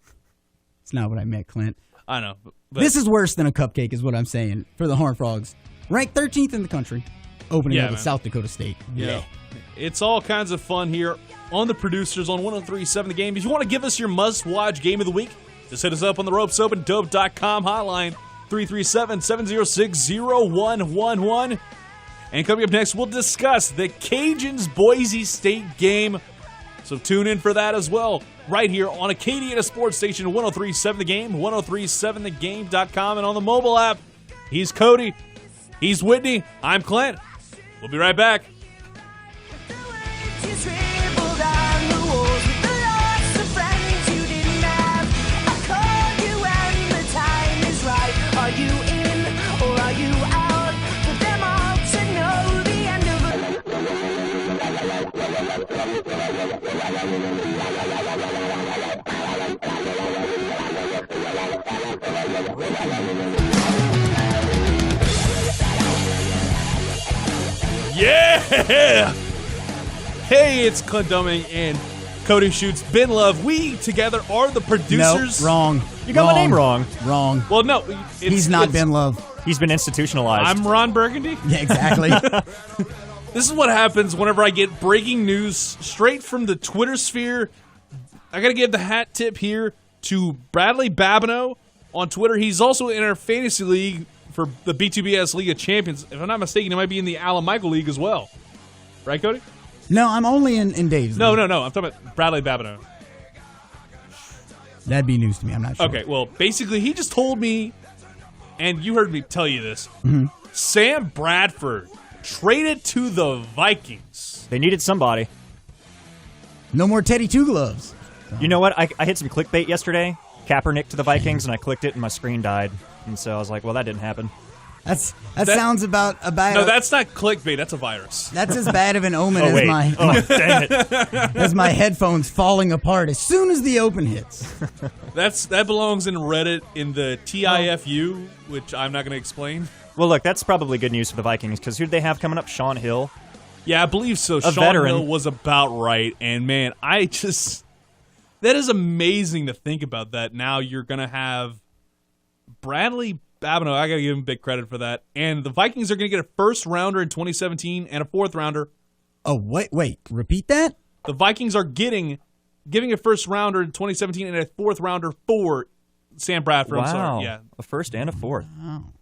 Speaker 6: It's not what I meant, Clint.
Speaker 4: I know. But
Speaker 6: This is worse than a cupcake, is what I'm saying for the Horned Frogs. Ranked 13th in the country, opening up with
Speaker 4: man.
Speaker 6: South Dakota State.
Speaker 4: Yeah. It's all kinds of fun here on the producers on 103.7 The Game. If you want to give us your must-watch game of the week, just hit us up on the ropesopendope.com hotline, 337-706-0111. And coming up next, we'll discuss the Cajuns-Boise State game. So tune in for that as well, right here on Acadiana Sports Station 103.7 The Game, 103.7thegame.com, and on the mobile app. He's Cody. He's Whitney. I'm Clint. We'll be right back.
Speaker 3: Are you in or are you out? For them all to know the end of
Speaker 4: Yeah! Hey, it's Clint Dumming and Cody Shoots. Ben Love. We together are the producers.
Speaker 6: Nope, wrong.
Speaker 5: You got my name wrong.
Speaker 6: Wrong.
Speaker 4: Well, no.
Speaker 6: He's not Ben Love.
Speaker 5: He's been institutionalized.
Speaker 4: I'm Ron Burgundy.
Speaker 6: Yeah, exactly.
Speaker 4: This is what happens whenever I get breaking news straight from the Twitter sphere. I got to give the hat tip here to Bradley Babineau on Twitter. He's also in our fantasy league for the B2BS League of Champions. If I'm not mistaken, he might be in the Alan Michael League as well. Right, Cody?
Speaker 6: No, I'm only in Dave's.
Speaker 4: No.
Speaker 6: league.
Speaker 4: I'm talking about Bradley Babineau.
Speaker 6: That'd be news to me. I'm not sure.
Speaker 4: Okay, well, basically, he just told me, and you heard me tell you this,
Speaker 6: Mm-hmm.
Speaker 4: Sam Bradford traded to the Vikings.
Speaker 5: They needed somebody.
Speaker 6: No more Teddy Two Gloves.
Speaker 5: You know what? I hit some clickbait yesterday. Kaepernick to the Vikings, and I clicked it, and my screen died. And so I was like, well, that didn't happen.
Speaker 6: That sounds about
Speaker 4: No, that's not clickbait. That's a virus.
Speaker 6: That's as bad of an omen
Speaker 5: Oh,
Speaker 6: as
Speaker 5: wait.
Speaker 6: my
Speaker 5: Dang it.
Speaker 6: as my headphones falling apart as soon as the open hits.
Speaker 4: That belongs in Reddit in the TIFU, which I'm not going to explain.
Speaker 5: Well, look, that's probably good news for the Vikings, because who do they have coming up? Sean Hill.
Speaker 4: Yeah, I believe so. Sean
Speaker 5: veteran.
Speaker 4: Hill was about right, and man, that is amazing to think about that. Now you're going to have Bradley Babineau. I got to give him big credit for that. And the Vikings are going to get a first rounder in 2017 and a fourth rounder.
Speaker 6: Oh, wait. Repeat that?
Speaker 4: The Vikings are giving a first rounder in 2017 and a fourth rounder for Sam Bradford.
Speaker 5: Wow.
Speaker 4: I'm sorry. Yeah.
Speaker 5: A first and a fourth.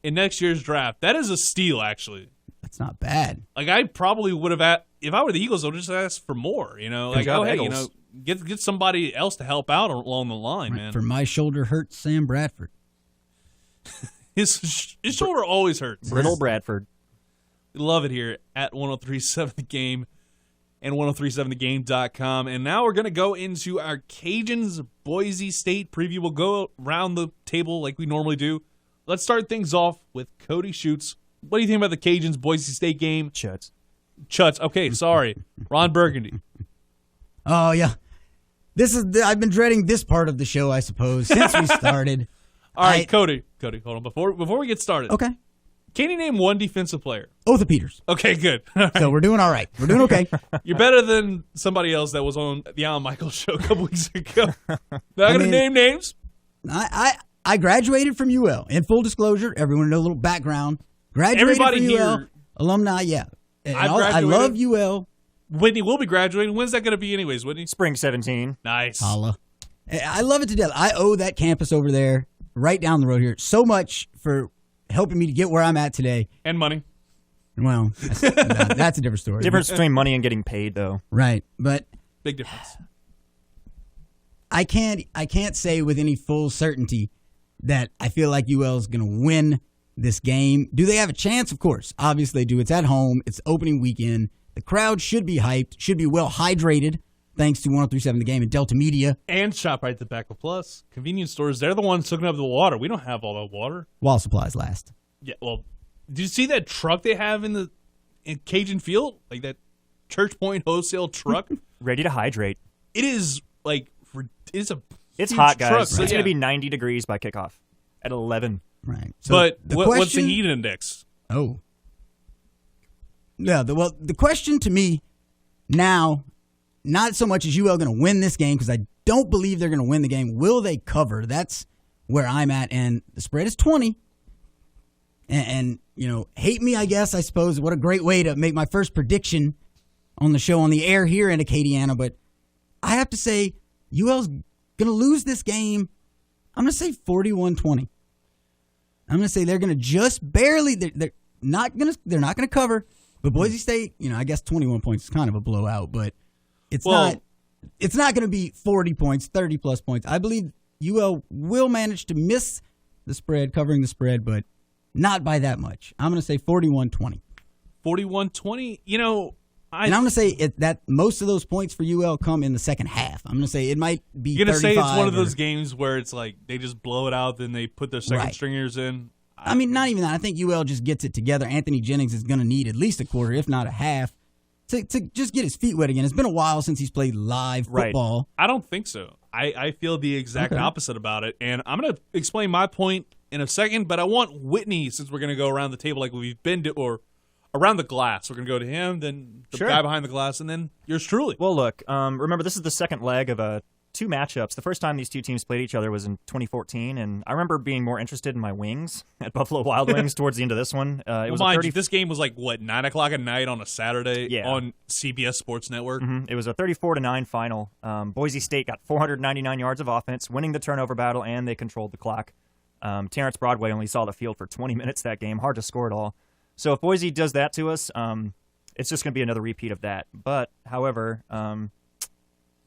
Speaker 4: In next year's draft. That is a steal, actually.
Speaker 6: That's not bad.
Speaker 4: Like, I probably would have, if I were the Eagles, I would just ask for more, you know? Like,
Speaker 5: Good job,
Speaker 4: hey,
Speaker 5: Eagles.
Speaker 4: get somebody else to help out along the line, man.
Speaker 6: For my shoulder hurts, Sam Bradford.
Speaker 4: His shoulder always hurts.
Speaker 5: Brittle Bradford.
Speaker 4: We love it here at 103.7 The Game and 103.7thegame.com. And now we're going to go into our Cajuns Boise State preview. We'll go around the table like we normally do. Let's start things off with Cody Shoots. What do you think about the Cajuns Boise State game?
Speaker 5: Chuts.
Speaker 4: Okay, sorry. Ron Burgundy.
Speaker 6: Oh yeah, I've been dreading this part of the show, I suppose, since we started.
Speaker 4: All right, Cody, hold on. Before we get started,
Speaker 6: Okay.
Speaker 4: can you name one defensive player?
Speaker 6: Otha Peters.
Speaker 4: Okay, good.
Speaker 6: So we're doing all right. We're doing okay.
Speaker 4: You're better than somebody else that was on the Alan Michaels show a couple weeks ago. Not going to name names.
Speaker 6: I graduated from UL. In full disclosure, everyone know a little babackground. Graduated
Speaker 4: Everybody
Speaker 6: from UL.
Speaker 4: here-
Speaker 6: Alumni, yeah. And
Speaker 4: I
Speaker 6: I love
Speaker 4: graduated-
Speaker 6: UL,
Speaker 4: Whitney will be graduating. When's that going to be anyways, Whitney?
Speaker 5: Spring 17.
Speaker 4: Nice.
Speaker 6: Holla. I love it to death. I owe that campus over there, right down the road here, so much for helping me to get where I'm at today.
Speaker 4: And money.
Speaker 6: Well, that's a different story.
Speaker 5: Difference between money and getting paid, though.
Speaker 6: Right, but
Speaker 4: Big difference.
Speaker 6: I can't say with any full certainty that I feel like UL is going to win this game. Do they have a chance? Of course. Obviously they do. It's at home. It's opening weekend. The crowd should be hyped, should be well hydrated, thanks to 103.7 The Game and Delta Media.
Speaker 4: And ShopRite Tobacco Plus. Convenience stores, they're the ones hooking up the water. We don't have all that water.
Speaker 6: While supplies last.
Speaker 4: Yeah, well, did you see that truck they have in Cajun Field? Like that Church Point wholesale truck?
Speaker 5: Ready to hydrate.
Speaker 4: It is like, it's a
Speaker 5: It's
Speaker 4: huge
Speaker 5: hot, guys.
Speaker 4: truck.
Speaker 5: It's going to be 90 degrees by kickoff at 11.
Speaker 6: Right. So
Speaker 4: But
Speaker 6: the
Speaker 4: what's the
Speaker 6: question-
Speaker 4: heat index?
Speaker 6: Oh. Yeah, the question to me now, not so much is UL going to win this game, because I don't believe they're going to win the game. Will they cover? That's where I'm at, and the spread is 20. And you know, hate me, I guess, I suppose. What a great way to make my first prediction on the show on the air here in Acadiana, but I have to say UL's going to lose this game. I'm going to say 41-20. I'm going to say they're going to just barely. They're not going to cover. But Boise State, you know, I guess 21 points is kind of a blowout, but it's not going to be 40 points, 30 plus points. I believe UL will manage to miss the spread, covering the spread, but not by that much. I'm going to say 41-20.
Speaker 4: 41-20. You know,
Speaker 6: and I'm going to say that most of those points for UL come in the second half. I'm going to say it might be.
Speaker 4: You're going to say it's one of
Speaker 6: or-
Speaker 4: those games where it's like they just blow it out, then they put their second
Speaker 6: Right.
Speaker 4: stringers in.
Speaker 6: I mean, not even that. I think UL just gets it together. Anthony Jennings is going to need at least a quarter, if not a half, to just get his feet wet again. It's been a while since he's played live football.
Speaker 4: I don't think so. I feel the exact opposite about it, and I'm going to explain my point in a second, but I want Whitney, since we're going to go around the table like we've been to, or around the glass. We're going to go to him, then the guy behind the glass, and then yours truly.
Speaker 5: Well, look, remember, this is the second leg of two matchups. The first time these two teams played each other was in 2014, and I remember being more interested in my wings at Buffalo Wild Wings towards the end of this one. It was
Speaker 4: mind you, this game was like, 9 o'clock at night on a Saturday
Speaker 5: Yeah.
Speaker 4: on CBS Sports Network?
Speaker 5: It was a 34-9 final. Boise State got 499 yards of offense, winning the turnover battle, and they controlled the clock. Terrence Broadway only saw the field for 20 minutes that game. Hard to score it all. So if Boise does that to us, it's just going to be another repeat of that. But, however,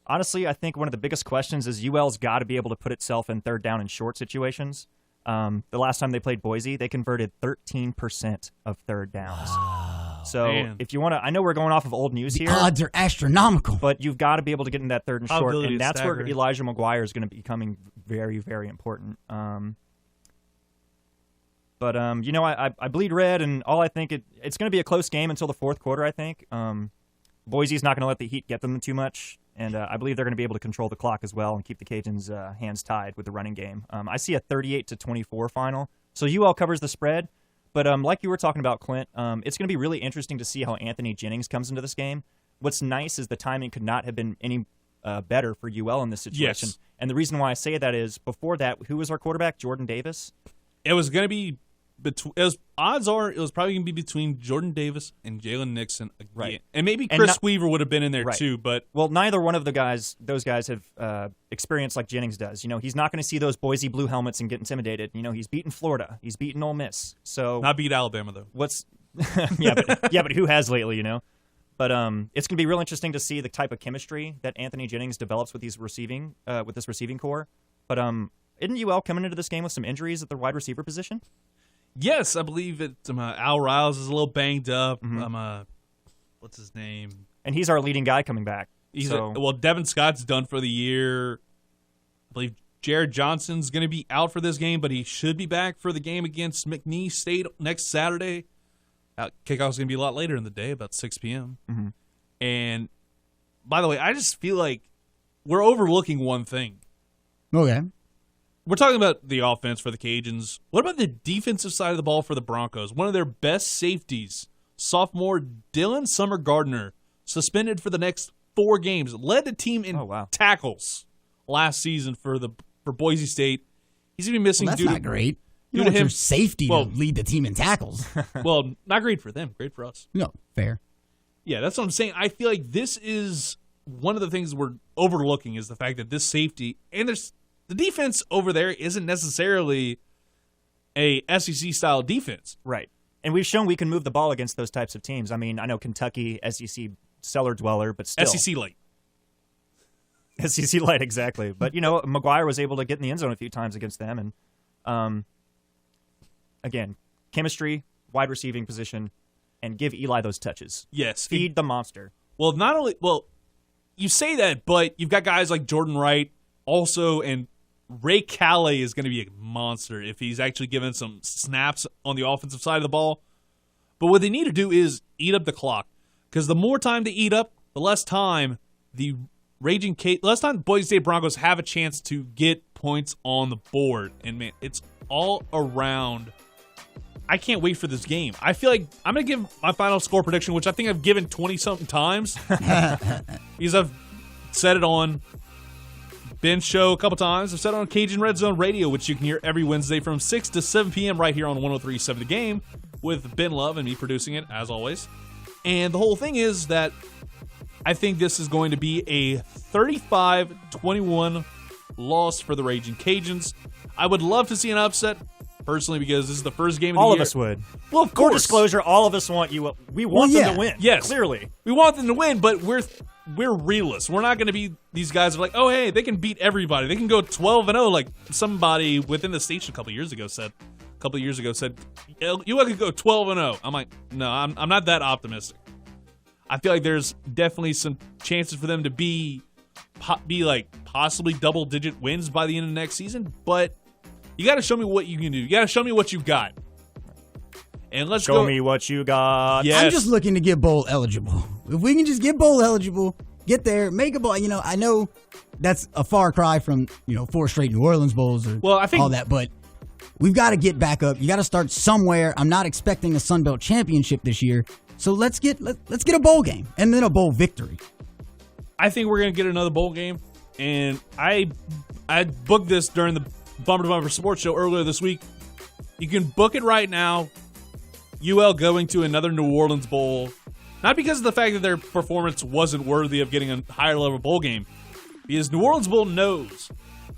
Speaker 5: honestly, I think one of the biggest questions is UL's got to be able to put itself in third down and short situations. The last time they played Boise, they converted 13% of third downs. So
Speaker 4: man.
Speaker 5: if you want to, I know we're going off of old news here.
Speaker 6: Odds are astronomical.
Speaker 5: But you've got to be able to get in that third and short,
Speaker 4: Probability
Speaker 5: and
Speaker 4: is
Speaker 5: that's where
Speaker 4: staggering.
Speaker 5: Elijah McGuire is going to be becoming very, very important. But you know, I bleed red, and all I think it's going to be a close game until the fourth quarter, I think. Boise's not going to let the heat get them too much, and I believe they're going to be able to control the clock as well and keep the Cajuns' hands tied with the running game. I see a 38-24 final. So UL covers the spread, but like you were talking about, Clint, it's going to be really interesting to see how Anthony Jennings comes into this game. What's nice is the timing could not have been any better for UL in this situation.
Speaker 4: Yes.
Speaker 5: And the reason why I say that is, before that, who was our quarterback? Jordan Davis?
Speaker 4: It was going to be odds are it was probably going to be between Jordan Davis and Jalen Nixon again.
Speaker 5: Right.
Speaker 4: And maybe
Speaker 5: And
Speaker 4: Chris Weaver would have been in there
Speaker 5: Right.
Speaker 4: too, but
Speaker 5: Well, neither one of those guys have experience like Jennings does. You know, he's not going to see those Boise blue helmets and get intimidated. You know, he's beaten Florida. He's beaten Ole Miss. So
Speaker 4: not beat Alabama though.
Speaker 5: what's but who has lately, you know? But it's going to be real interesting to see the type of chemistry that Anthony Jennings develops with this receiving core. But isn't UL coming into this game with some injuries at the wide receiver position?
Speaker 4: Yes, I believe it. Al Riles is a little banged up. What's his name?
Speaker 5: And he's our leading guy coming back.
Speaker 4: Devin Scott's done for the year. I believe Jared Johnson's going to be out for this game, but he should be back for the game against McNeese State next Saturday. Kickoff's going to be a lot later in the day, about 6 p.m. And by the way, I just feel like we're overlooking one thing.
Speaker 6: Okay.
Speaker 4: We're talking about the offense for the Cajuns. What about the defensive side of the ball for the Broncos? One of their best safeties, sophomore Dylan Summer Gardner, suspended for the next 4 games. Led the team in tackles last season for Boise State. He's even missing.
Speaker 6: Well, that's not great. You
Speaker 4: due
Speaker 6: don't
Speaker 4: to
Speaker 6: want
Speaker 4: him
Speaker 6: your safety to lead the team in tackles.
Speaker 4: Well, not great for them. Great for us.
Speaker 6: No, fair.
Speaker 4: Yeah, that's what I'm saying. I feel like this is one of the things we're overlooking is the fact that this safety and there's the defense over there isn't necessarily a SEC style defense.
Speaker 5: Right. And we've shown we can move the ball against those types of teams. I mean, I know Kentucky, SEC cellar dweller, but still.
Speaker 4: SEC light.
Speaker 5: SEC light, exactly. But, McGuire was able to get in the end zone a few times against them. And, again, chemistry, wide receiving position, and give Eli those touches.
Speaker 4: Yes.
Speaker 5: Feed the monster.
Speaker 4: Well, you say that, but you've got guys like Jordan Wright also, and Ray Calais is going to be a monster if he's actually given some snaps on the offensive side of the ball. But what they need to do is eat up the clock, because the more time they eat up, the less time less time Boise State Broncos have a chance to get points on the board. And, man, it's all around. I can't wait for this game. I feel like I'm going to give my final score prediction, which I think I've given 20-something times. Because I've said it on Ben's show a couple times. I've said it on Cajun Red Zone Radio, which you can hear every Wednesday from 6 to 7 p.m. right here on 103.7 The Game with Ben Love and me producing it, as always. And the whole thing is that I think this is going to be a 35-21 loss for the Raging Cajuns. I would love to see an upset, personally, because this is the first game of the year.
Speaker 5: All of us would.
Speaker 4: Well, of
Speaker 5: For
Speaker 4: course.
Speaker 5: disclosure, all of us want you. We want them to win.
Speaker 4: Yes.
Speaker 5: Clearly.
Speaker 4: We want them to win, but we're realists. We're not going to be these guys who are like, oh, hey, they can beat everybody. They can go 12-0 like somebody within the station a couple years ago said, you could go 12-0. I'm like, no, I'm not that optimistic. I feel like there's definitely some chances for them to be like possibly double-digit wins by the end of next season, but you got to show me what you can do. You got to show me what you got. And let's
Speaker 5: Show me what you got.
Speaker 4: Yes.
Speaker 6: I'm just looking to get bowl eligible. If we can just get bowl eligible, get there, make a bowl. I know that's a far cry from 4 straight New Orleans bowls or
Speaker 4: I think
Speaker 6: all that, but we've got to get back up. You got to start somewhere. I'm not expecting a Sun Belt championship this year, so let's get a bowl game and then a bowl victory.
Speaker 4: I think we're gonna get another bowl game, and I booked this during the Bumper to Bumper Sports Show earlier this week. You can book it right now. UL going to another New Orleans Bowl, not because of the fact that their performance wasn't worthy of getting a higher level bowl game, because New Orleans Bowl knows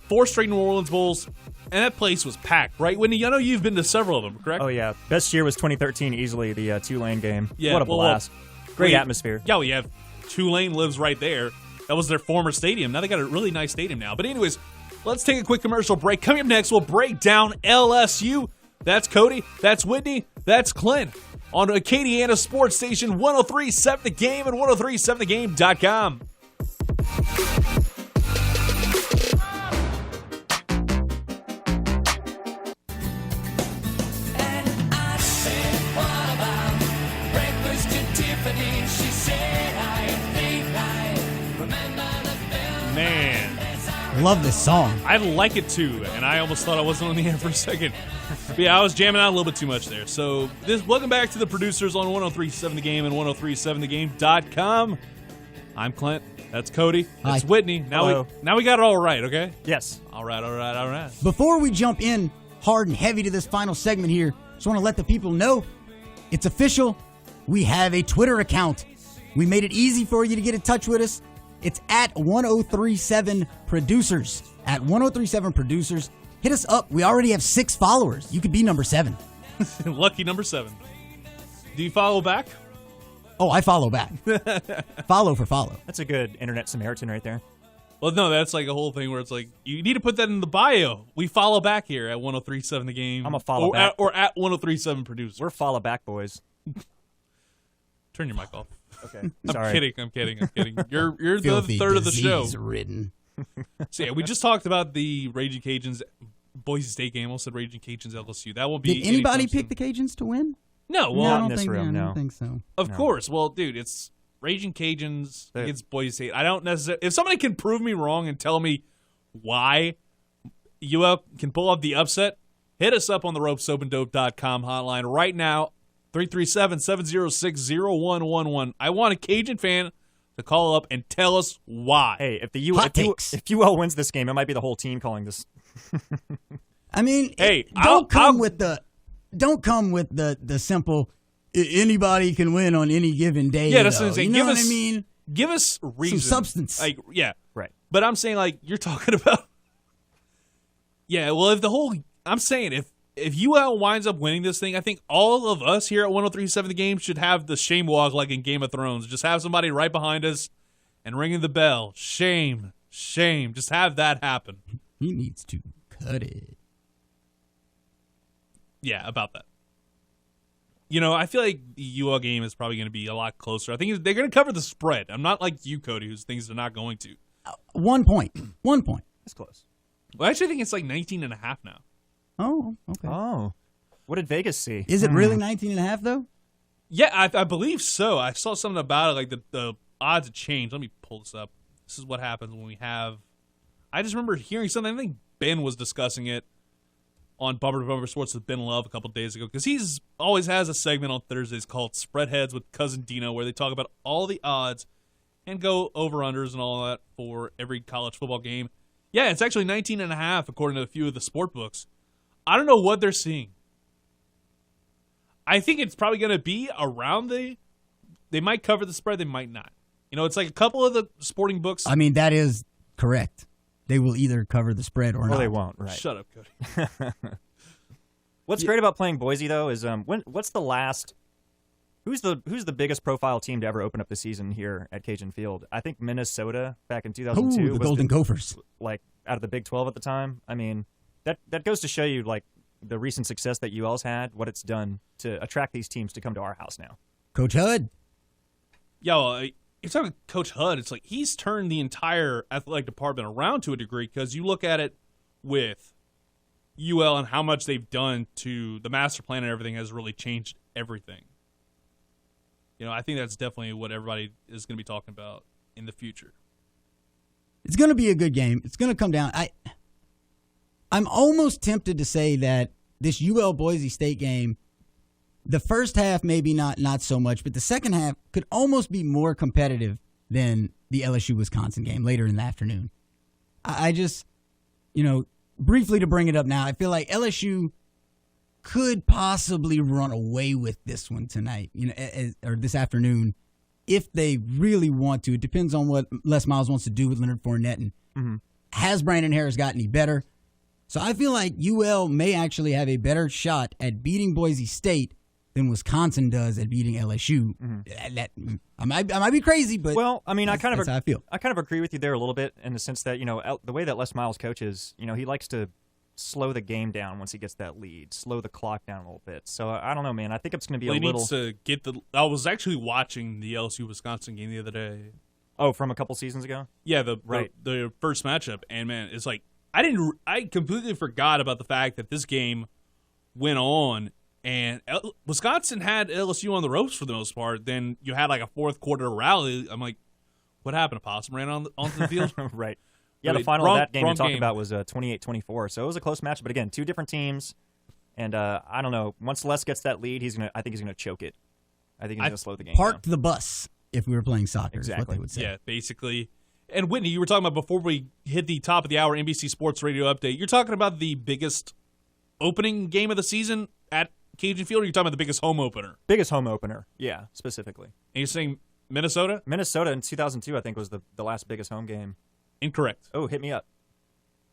Speaker 4: 4 straight New Orleans Bowls, and that place was packed, right? Whitney, I know you've been to several of them, correct?
Speaker 5: Oh, yeah. Best year was 2013, easily, the Tulane game.
Speaker 4: Yeah,
Speaker 5: what a blast. Great atmosphere.
Speaker 4: Yeah, we have Tulane lives right there. That was their former stadium. Now they got a really nice stadium now. But anyways, let's take a quick commercial break. Coming up next, we'll break down LSU. That's Cody. That's Whitney. That's Clint. On Acadiana Sports Station 103.7 The Game and 103.7thegame.com.
Speaker 6: Man. Love this song.
Speaker 4: I like it too, and I almost thought I wasn't on the air for a second. But yeah, I was jamming out a little bit too much there. So welcome back to the producers on 103.7 The Game and 103.7thegame.com. I'm Clint. That's Cody. That's
Speaker 6: Hi.
Speaker 4: Whitney. Now we got it all right, okay?
Speaker 5: Yes.
Speaker 4: All right.
Speaker 6: Before we jump in hard and heavy to this final segment here, just want to let the people know it's official. We have a Twitter account. We made it easy for you to get in touch with us. It's at 1037 Producers. At 1037 Producers. Hit us up. We already have 6 followers. You could be number 7.
Speaker 4: Lucky number 7. Do you follow back?
Speaker 6: Oh, I follow back. Follow for follow.
Speaker 5: That's a good internet Samaritan right there.
Speaker 4: Well, no, that's like a whole thing where it's like, you need to put that in the bio. We follow back here at 1037 The Game.
Speaker 5: I'm a follow back.
Speaker 4: Or at 1037 Producers.
Speaker 5: We're follow back boys.
Speaker 4: Turn your mic off.
Speaker 5: Okay.
Speaker 4: I'm
Speaker 5: Sorry.
Speaker 4: kidding. You're the
Speaker 6: Filthy
Speaker 4: third of the show.
Speaker 6: disease-ridden.
Speaker 4: So yeah, we just talked about the Raging Cajuns Boise State game. Also, Raging Cajuns LSU. That will be.
Speaker 6: Did anybody pick the Cajuns to win?
Speaker 4: No. Well,
Speaker 6: I
Speaker 5: Not
Speaker 6: don't
Speaker 5: in this
Speaker 6: think,
Speaker 5: room,
Speaker 6: I
Speaker 5: no.
Speaker 6: don't think so.
Speaker 4: of course. Well, dude, it's Raging Cajuns against Boise State. I don't necessarily. If somebody can prove me wrong and tell me why UL can pull off the upset, hit us up on the ropesoapanddope.com hotline right now. 337-706-0111. I want a Cajun fan to call up and tell us why.
Speaker 5: Hey, if UL wins this game, it might be the whole team calling this.
Speaker 6: I mean,
Speaker 4: Hey,
Speaker 6: don't come with the simple. anybody can win on any given day.
Speaker 4: Yeah, that's
Speaker 6: though.
Speaker 4: what I'm saying.
Speaker 6: You know
Speaker 4: Give
Speaker 6: what
Speaker 4: us-
Speaker 6: I mean?
Speaker 4: Give us reason.
Speaker 6: Some substance.
Speaker 4: Like, yeah.
Speaker 5: Right.
Speaker 4: But I'm saying, like, you're talking about. Yeah, well, I'm saying if UL winds up winning this thing, I think all of us here at 103.7 The Game should have the shame walk like in Game of Thrones. Just have somebody right behind us and ringing the bell. Shame. Shame. Just have that happen.
Speaker 6: He needs to cut it.
Speaker 4: Yeah, about that. You know, I feel like the UL game is probably going to be a lot closer. I think they're going to cover the spread. I'm not like you, Cody, who thinks they're not going to.
Speaker 6: 1 point. 1 point.
Speaker 5: That's close.
Speaker 4: Well, I actually think it's like 19.5 now.
Speaker 6: Oh, okay.
Speaker 5: Oh. What did Vegas see?
Speaker 6: Is it really 19.5 though?
Speaker 4: Yeah, I believe so. I saw something about it, like the odds have changed. Let me pull this up. This is what happens when we have. I just remember hearing something. I think Ben was discussing it on Bumper to Bumper Sports with Ben Love a couple days ago, because he's always has a segment on Thursdays called Spread Heads with Cousin Dino, where they talk about all the odds and go over-unders and all that for every college football game. Yeah, it's actually 19.5 according to a few of the sport books. I don't know what they're seeing. I think it's probably going to be around they might cover the spread, they might not. You know, it's like a couple of the sporting books.
Speaker 6: I mean, that is correct. They will either cover the spread or
Speaker 5: Or
Speaker 6: not.
Speaker 5: they won't, right.
Speaker 4: Shut up, Cody.
Speaker 5: What's great about playing Boise, though, is what's the last... Who's the biggest profile team to ever open up the season here at Cajun Field? I think Minnesota back in 2002
Speaker 6: Ooh, the
Speaker 5: was
Speaker 6: Golden Gophers.
Speaker 5: like out of the Big 12 at the time. I mean, that goes to show you like the recent success that UL's had, what it's done to attract these teams to come to our house now.
Speaker 6: Coach Hud.
Speaker 4: Yo, you're talking Coach Hud. It's like he's turned the entire athletic department around to a degree, because you look at it with UL and how much they've done to the master plan and everything has really changed everything. You know, I think that's definitely what everybody is going to be talking about in the future.
Speaker 6: It's going to be a good game. It's going to come down. I'm almost tempted to say that this UL Boise State game, the first half maybe not so much, but the second half could almost be more competitive than the LSU-Wisconsin game later in the afternoon. I just, briefly to bring it up now, I feel like LSU could possibly run away with this one tonight, or this afternoon, if they really want to. It depends on what Les Miles wants to do with Leonard Fournette, and has Brandon Harris got any better? So I feel like UL may actually have a better shot at beating Boise State than Wisconsin does at beating LSU. I might be crazy, but
Speaker 5: well, I mean, that's how I feel. I kind of agree with you there a little bit in the sense that the way that Les Miles coaches, he likes to slow the game down once he gets that lead, slow the clock down a little bit. So I don't know, man. I think it's going to be
Speaker 4: He
Speaker 5: little.
Speaker 4: needs to get I was actually watching the LSU-Wisconsin game the other day.
Speaker 5: Oh, from a couple seasons ago?
Speaker 4: Yeah, the first matchup, and man, it's like I completely forgot about the fact that this game went on, and Wisconsin had LSU on the ropes for the most part. Then you had like a fourth quarter rally. I'm like, what happened? A possum ran onto the field?
Speaker 5: Right. Yeah, the final of that game you're talking about was 28-24. So it was a close match, but again, two different teams. And I don't know. Once Les gets that lead, I think he's gonna choke it. I think he's gonna slow the game
Speaker 6: parked
Speaker 5: down.
Speaker 6: the bus if we were playing soccer.
Speaker 5: Exactly.
Speaker 6: Is what they would say.
Speaker 4: Yeah, basically. And Whitney, you were talking about before we hit the top of the hour NBC Sports Radio update. You're talking about the biggest opening game of the season at Cajun Field, or you're talking about the biggest home opener?
Speaker 5: Biggest home opener, yeah, specifically.
Speaker 4: And you're saying Minnesota?
Speaker 5: Minnesota in 2002, I think, was the last biggest home game.
Speaker 4: Incorrect.
Speaker 5: Oh, hit me up.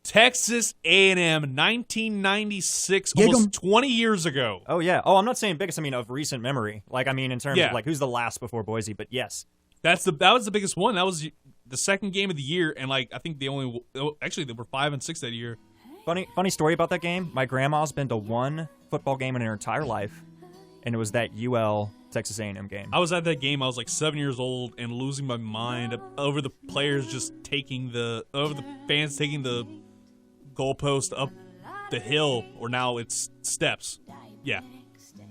Speaker 4: Texas A&M, 1996, almost 20 years ago.
Speaker 5: Oh, yeah. Oh, I'm not saying biggest, I mean of recent memory. Like, I mean in terms of, like, who's the last before Boise, but yes.
Speaker 4: That was the biggest one. That was the second game of the year, and, like, I think they were 5-6 that year.
Speaker 5: Funny story about that game. My grandma's been to one football game in her entire life, and it was that UL Texas A&M game.
Speaker 4: I was at that game. I was like 7 years old and losing my mind over the players just over the fans taking the goalpost up the hill, or now it's steps. Yeah.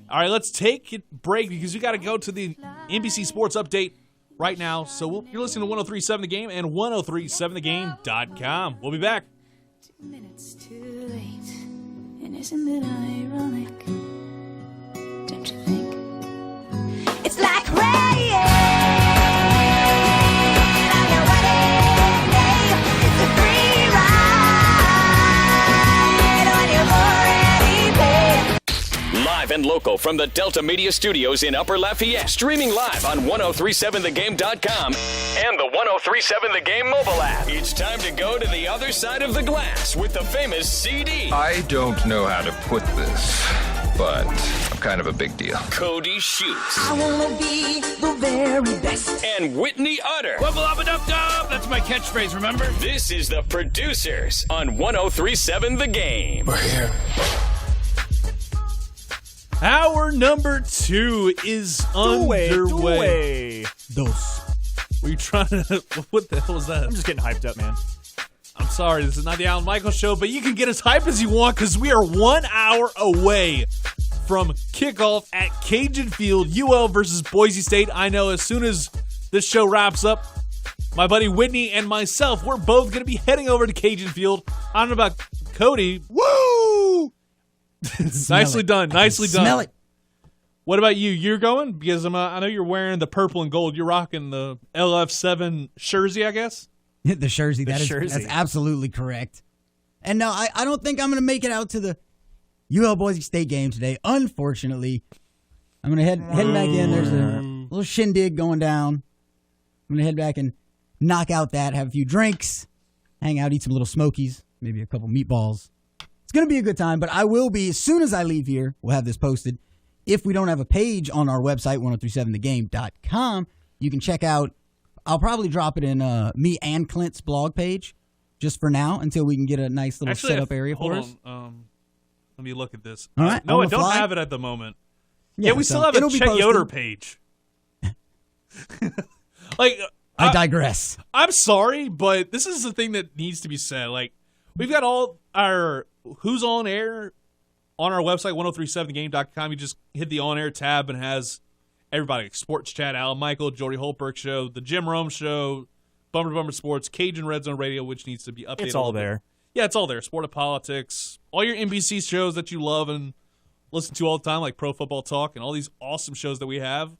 Speaker 4: All right, let's take a break because we got to go to the NBC Sports update right now. So you're listening to 103.7 The Game and 103.7thegame.com. We'll be back.
Speaker 3: 2 minutes too late, and isn't it ironic? Don't you think? It's like rain on your wedding day. It's a free ride when you've already paid.
Speaker 1: Live live and local from the Delta Media Studios in Upper Lafayette. Streaming live on 1037thegame.com and the 1037 The Game mobile app. It's time to go to the other side of the glass with the famous CD.
Speaker 2: I don't know how to put this, but I'm kind of a big deal.
Speaker 1: Cody Shoots.
Speaker 7: I wanna be the very best.
Speaker 1: And Whitney Utter.
Speaker 8: Wubba-lubba-dub-dub. That's my catchphrase, remember?
Speaker 1: This is the producers on 1037 The Game.
Speaker 8: We're here.
Speaker 4: Hour number 2 is underway.
Speaker 6: Dos.
Speaker 4: Were you trying to... What the hell was that?
Speaker 5: I'm just getting hyped up, man.
Speaker 4: I'm sorry, this is not the Alan Michaels Show, but you can get as hype as you want because we are 1 hour away from kickoff at Cajun Field, UL versus Boise State. I know as soon as this show wraps up, my buddy Whitney and myself, we're both going to be heading over to Cajun Field. I don't know about Cody.
Speaker 6: Woo!
Speaker 4: Nicely done. Nicely done.
Speaker 6: Smell it.
Speaker 4: What about you? You're going? Because I know you're wearing the purple and gold. You're rocking the LF7 jersey, I guess?
Speaker 6: The jersey. That's
Speaker 5: jersey.
Speaker 6: absolutely correct. And no, I don't think I'm going to make it out to the UL Boise State game today. Unfortunately, I'm going to head back in. There's a little shindig going down. I'm going to head back and knock out that, have a few drinks, hang out, eat some little smokies, maybe a couple meatballs. It's going to be a good time, but I will be, as soon as I leave here, we'll have this posted. If we don't have a page on our website, 1037thegame.com, you can check out, I'll probably drop it in me and Clint's blog page just for now until we can get a nice little setup area for us.
Speaker 4: Let me look at this.
Speaker 6: All right,
Speaker 4: no,
Speaker 6: on
Speaker 4: I
Speaker 6: the
Speaker 4: don't
Speaker 6: fly?
Speaker 4: have it at the moment. Yeah, we
Speaker 6: so
Speaker 4: still have a
Speaker 6: it'll be
Speaker 4: Chet
Speaker 6: posted.
Speaker 4: Yoder page. Like,
Speaker 6: I digress.
Speaker 4: I'm sorry, but this is the thing that needs to be said. Like, we've got all our who's on air on our website, 1037thegame.com. You just hit the on air tab and it has everybody, like Sports Chat, Alan Michael, Jordy Holbrook Show, the Jim Rome Show, Bummer to Bummer Sports, Cajun Red Zone Radio, which needs to be updated.
Speaker 5: It's all there.
Speaker 4: Yeah, it's all there. Sport of Politics, all your NBC shows that you love and listen to all the time, like Pro Football Talk and all these awesome shows that we have.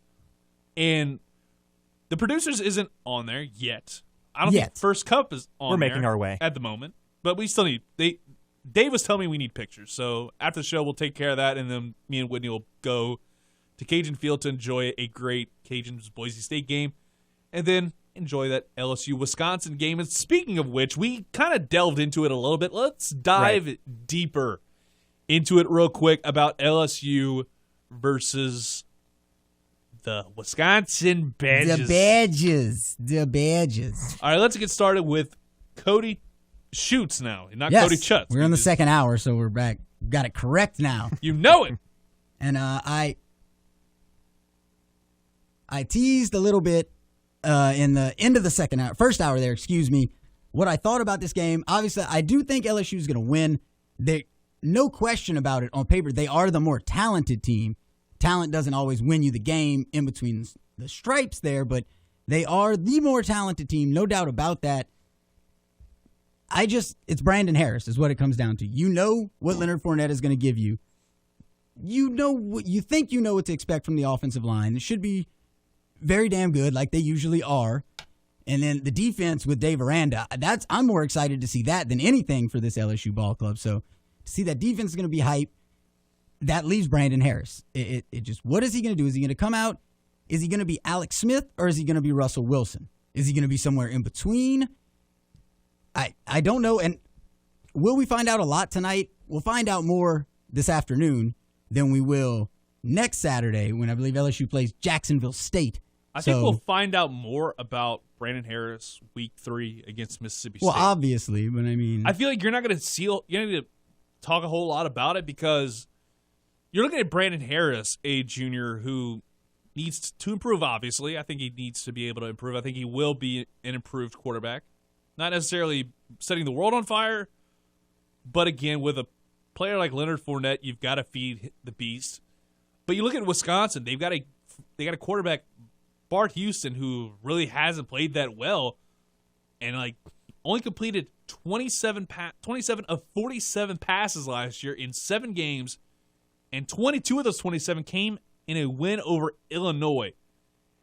Speaker 4: And the producers isn't on there yet. I don't think First Cup is on
Speaker 5: We're
Speaker 4: there
Speaker 5: making our way
Speaker 4: at the moment. But we still need Dave was telling me we need pictures. So after the show, we'll take care of that, and then me and Whitney will go to Cajun Field to enjoy a great Cajuns Boise State game, and then enjoy that LSU-Wisconsin game. And speaking of which, we kind of delved into it a little bit. Let's dive deeper into it real quick about LSU versus the Wisconsin Badgers.
Speaker 6: The badges.
Speaker 4: All right, let's get started with Cody Shoots now, not
Speaker 6: Yes,
Speaker 4: Cody Chutz.
Speaker 6: we're in the second hour, so we're back. Got it correct now.
Speaker 4: You know it.
Speaker 6: And I teased a little bit in the end of the first hour there, excuse me, what I thought about this game. Obviously, I do think LSU is going to win. No question about it. On paper, they are the more talented team. Talent doesn't always win you the game in between the stripes there, but they are the more talented team, no doubt about that. It's Brandon Harris is what it comes down to. You know what Leonard Fournette is going to give you. You think you know what to expect from the offensive line. It should be very damn good, like they usually are. And then the defense with Dave Aranda, I'm more excited to see that than anything for this LSU ball club. So to see that defense is going to be hype, that leaves Brandon Harris. It just, what is he going to do? Is he going to come out? Is he going to be Alex Smith or is he going to be Russell Wilson? Is he going to be somewhere in between? I don't know. And will we find out a lot tonight? We'll find out more this afternoon than we will next Saturday when I believe LSU plays Jacksonville State.
Speaker 4: I think we'll find out more about Brandon Harris week 3 against Mississippi State.
Speaker 6: Well, obviously, but I mean,
Speaker 4: I feel like you're not going to talk a whole lot about it because you're looking at Brandon Harris, a junior who needs to improve, obviously. I think he needs to be able to improve. I think he will be an improved quarterback. Not necessarily setting the world on fire, but again, with a player like Leonard Fournette, you've got to feed the beast. But you look at Wisconsin, they got a quarterback, Bart Houston, who really hasn't played that well, and only completed 27 of 47 passes last year in 7 games, and 22 of those 27 came in a win over Illinois.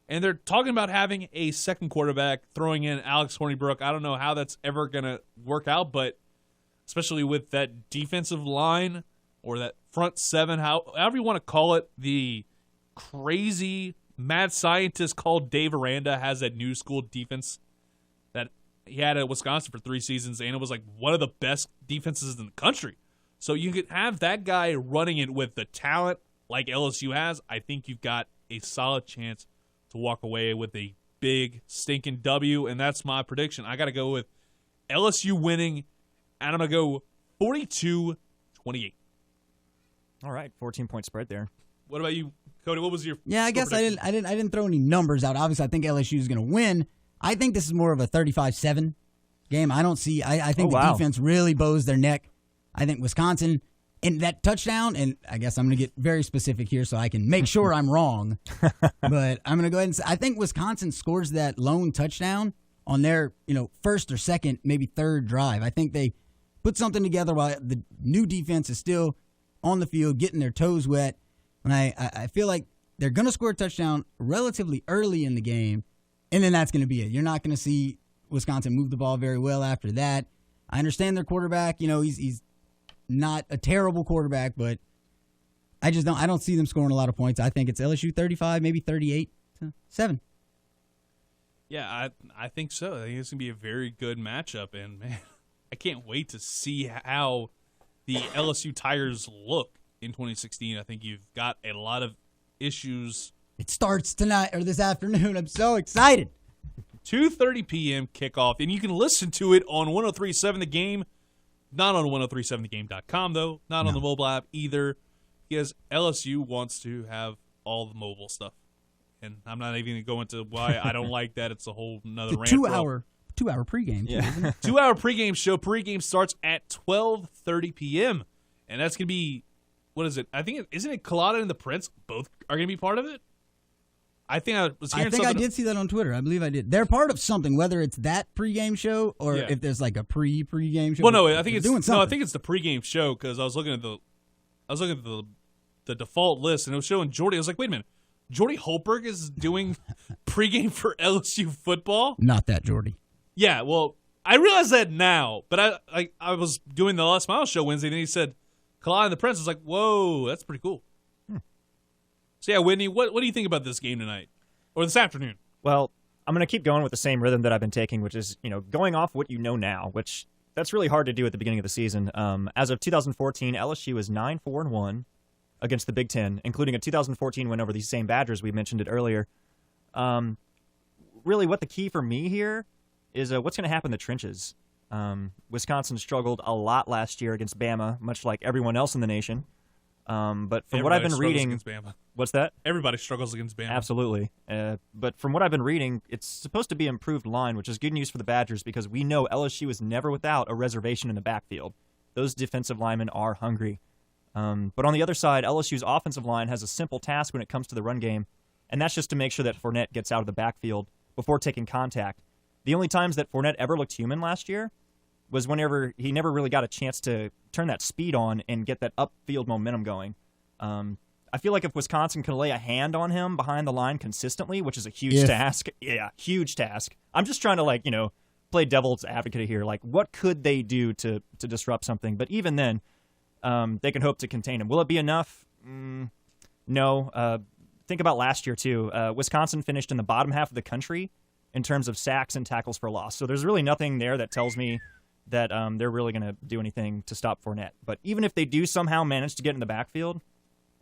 Speaker 4: And they're talking about having a second quarterback, throwing in Alex Hornibrook. I don't know how that's ever going to work out, but especially with that defensive line or that front seven, however you want to call it, the crazy mad scientist called Dave Aranda has that new school defense that he had at Wisconsin for 3 seasons, and it was like one of the best defenses in the country. So you could have that guy running it with the talent like LSU has. I think you've got a solid chance to walk away with a big stinking W, and that's my prediction. I got to go with LSU winning, and I'm going to go 42-28.
Speaker 5: All right, 14-point spread there.
Speaker 4: What about you, Cody? What was your
Speaker 6: Yeah, I guess prediction? I didn't throw any numbers out. Obviously, I think LSU is going to win. I think this is more of a 35-7 game. I don't see. I think the defense really bows their neck. I think Wisconsin and that touchdown. And I guess I'm going to get very specific here so I can make sure I'm wrong. But I'm going to go ahead and say I think Wisconsin scores that lone touchdown on their first or second, maybe third drive. I think they put something together while the new defense is still on the field, getting their toes wet. And I feel like they're going to score a touchdown relatively early in the game, and then that's going to be it. You're not going to see Wisconsin move the ball very well after that. I understand their quarterback. He's not a terrible quarterback, but I don't see them scoring a lot of points. I think it's LSU 35, maybe 38-7.
Speaker 4: Yeah, I think so. I think it's going to be a very good matchup, and man, I can't wait to see how the LSU Tigers look in 2016. I think you've got a lot of issues.
Speaker 6: It starts tonight or this afternoon. I'm so excited.
Speaker 4: 2:30 p.m. kickoff, and you can listen to it on 103.7 The Game, not on 103.7thegame.com, though, not on the mobile app either, because LSU wants to have all the mobile stuff. And I'm not even going to go into why I don't like that. It's a whole nother rant.
Speaker 6: 2-hour pregame.
Speaker 5: Yeah.
Speaker 4: 2-hour pregame show. Pregame starts at 12:30 p.m. And that's going to be, what is it? I think, isn't it Colada and the Prince? Both are going to be part of it? I think I was hearing something.
Speaker 6: I did see that on Twitter. I believe I did. They're part of something, whether it's that pregame show or if there's like a pregame show.
Speaker 4: Well, no, I think it's
Speaker 6: doing something.
Speaker 4: No, I think it's the pregame show because I was looking at the default list and it was showing Jordy. I was like, wait a minute, Jordy Holberg is doing pregame for LSU football?
Speaker 6: Not that Jordy. Yeah,
Speaker 4: well, I realize that now, but I was doing the Last Mile show Wednesday and he said Kalai and the Prince. I was like, whoa, that's pretty cool. So, yeah, Whitney, what do you think about this game tonight or this afternoon?
Speaker 5: Well, I'm going to keep going with the same rhythm that I've been taking, which is, going off what you know now, which that's really hard to do at the beginning of the season. As of 2014, LSU is 9-4-1 against the Big Ten, including a 2014 win over these same Badgers. We mentioned it earlier. Really, what the key for me here is what's going to happen in the trenches. Wisconsin struggled a lot last year against Bama, much like everyone else in the nation. But from what I've been reading, what's that?
Speaker 4: Everybody struggles against Bama.
Speaker 5: Absolutely. But from what I've been reading, it's supposed to be improved line, which is good news for the Badgers because we know LSU is never without a reservation in the backfield. Those defensive linemen are hungry. But on the other side, LSU's offensive line has a simple task when it comes to the run game, and that's just to make sure that Fournette gets out of the backfield before taking contact. The only times that Fournette ever looked human last year was whenever he never really got a chance to turn that speed on and get that upfield momentum going. I feel like if Wisconsin can lay a hand on him behind the line consistently, which is a huge task. Yeah, huge task. I'm just trying to, play devil's advocate here. Like, what could they do to disrupt something? But even then, they can hope to contain him. Will it be enough? No. Think about last year, too. Wisconsin finished in the bottom half of the country in terms of sacks and tackles for loss. So there's really nothing there that tells me that they're really going to do anything to stop Fournette. But even if they do somehow manage to get in the backfield,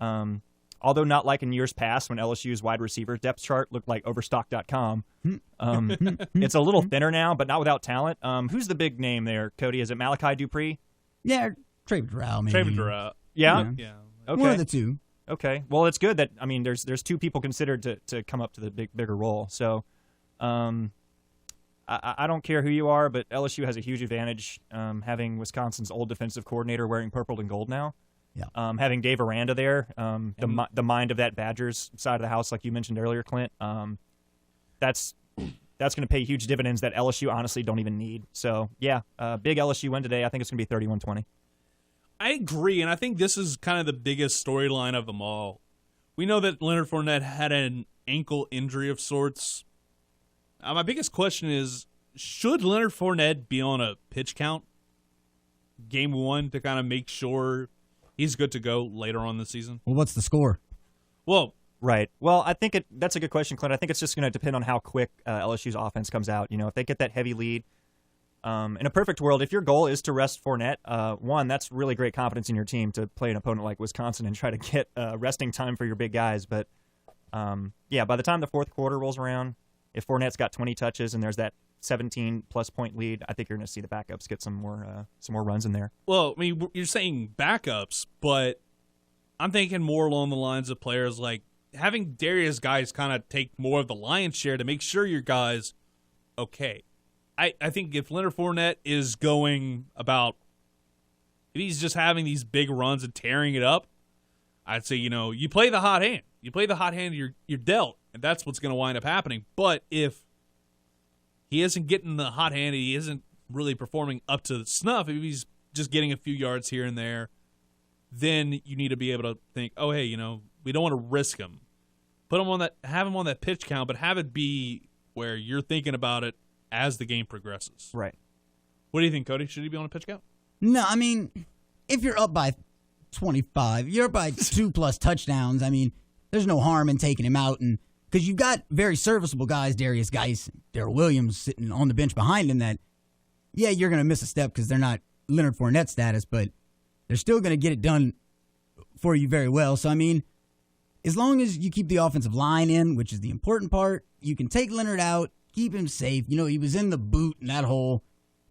Speaker 5: although not like in years past when LSU's wide receiver depth chart looked like Overstock.com, it's a little thinner now, but not without talent. Who's the big name there, Cody? Is it Malachi Dupree?
Speaker 6: Yeah, Traven Durrell, maybe.
Speaker 4: Traven Durrell.
Speaker 5: Yeah?
Speaker 4: Yeah.
Speaker 5: Okay.
Speaker 6: One of the two.
Speaker 5: Okay. Well, it's good that, there's two people considered to come up to the bigger role. So, I don't care who you are, but LSU has a huge advantage having Wisconsin's old defensive coordinator wearing purple and gold now.
Speaker 6: Yeah.
Speaker 5: Having Dave Aranda there, the mind of that Badgers side of the house, like you mentioned earlier, Clint, that's going to pay huge dividends that LSU honestly don't even need. So, yeah, big LSU win today. I think it's going to be 31-20.
Speaker 4: I agree, and I think this is kind of the biggest storyline of them all. We know that Leonard Fournette had an ankle injury of sorts. My biggest question is, should Leonard Fournette be on a pitch count game one to kind of make sure he's good to go later on this season.
Speaker 6: Well, what's the score?
Speaker 4: Well,
Speaker 5: Right. Well, I think that's a good question, Clint. I think it's just going to depend on how quick LSU's offense comes out. If they get that heavy lead, in a perfect world, if your goal is to rest Fournette, one, that's really great confidence in your team to play an opponent like Wisconsin and try to get resting time for your big guys. But, by the time the fourth quarter rolls around, if Fournette's got 20 touches and there's that 17-plus point lead, I think you're going to see the backups get some more runs in there.
Speaker 4: Well, I mean, you're saying backups, but I'm thinking more along the lines of players like having Darius guys kind of take more of the lion's share to make sure your guys okay. I think if Leonard Fournette is going about, if he's just having these big runs and tearing it up, I'd say, you play the hot hand. You play the hot hand you're dealt, and that's what's going to wind up happening. But if he isn't getting the hot hand, he isn't really performing up to snuff, if he's just getting a few yards here and there, then you need to be able to think, oh, hey, we don't want to risk him. Have him on that pitch count, but have it be where you're thinking about it as the game progresses.
Speaker 5: Right.
Speaker 4: What do you think, Cody? Should he be on a pitch count?
Speaker 6: No, I mean, if you're up by 25, you're up by 2+ touchdowns, I mean, there's no harm in taking him out. And because you've got very serviceable guys, Darius Geis, Darrell Williams sitting on the bench behind him that, yeah, you're going to miss a step because they're not Leonard Fournette status, but they're still going to get it done for you very well. So, I mean, as long as you keep the offensive line in, which is the important part, you can take Leonard out, keep him safe. He was in the boot and that whole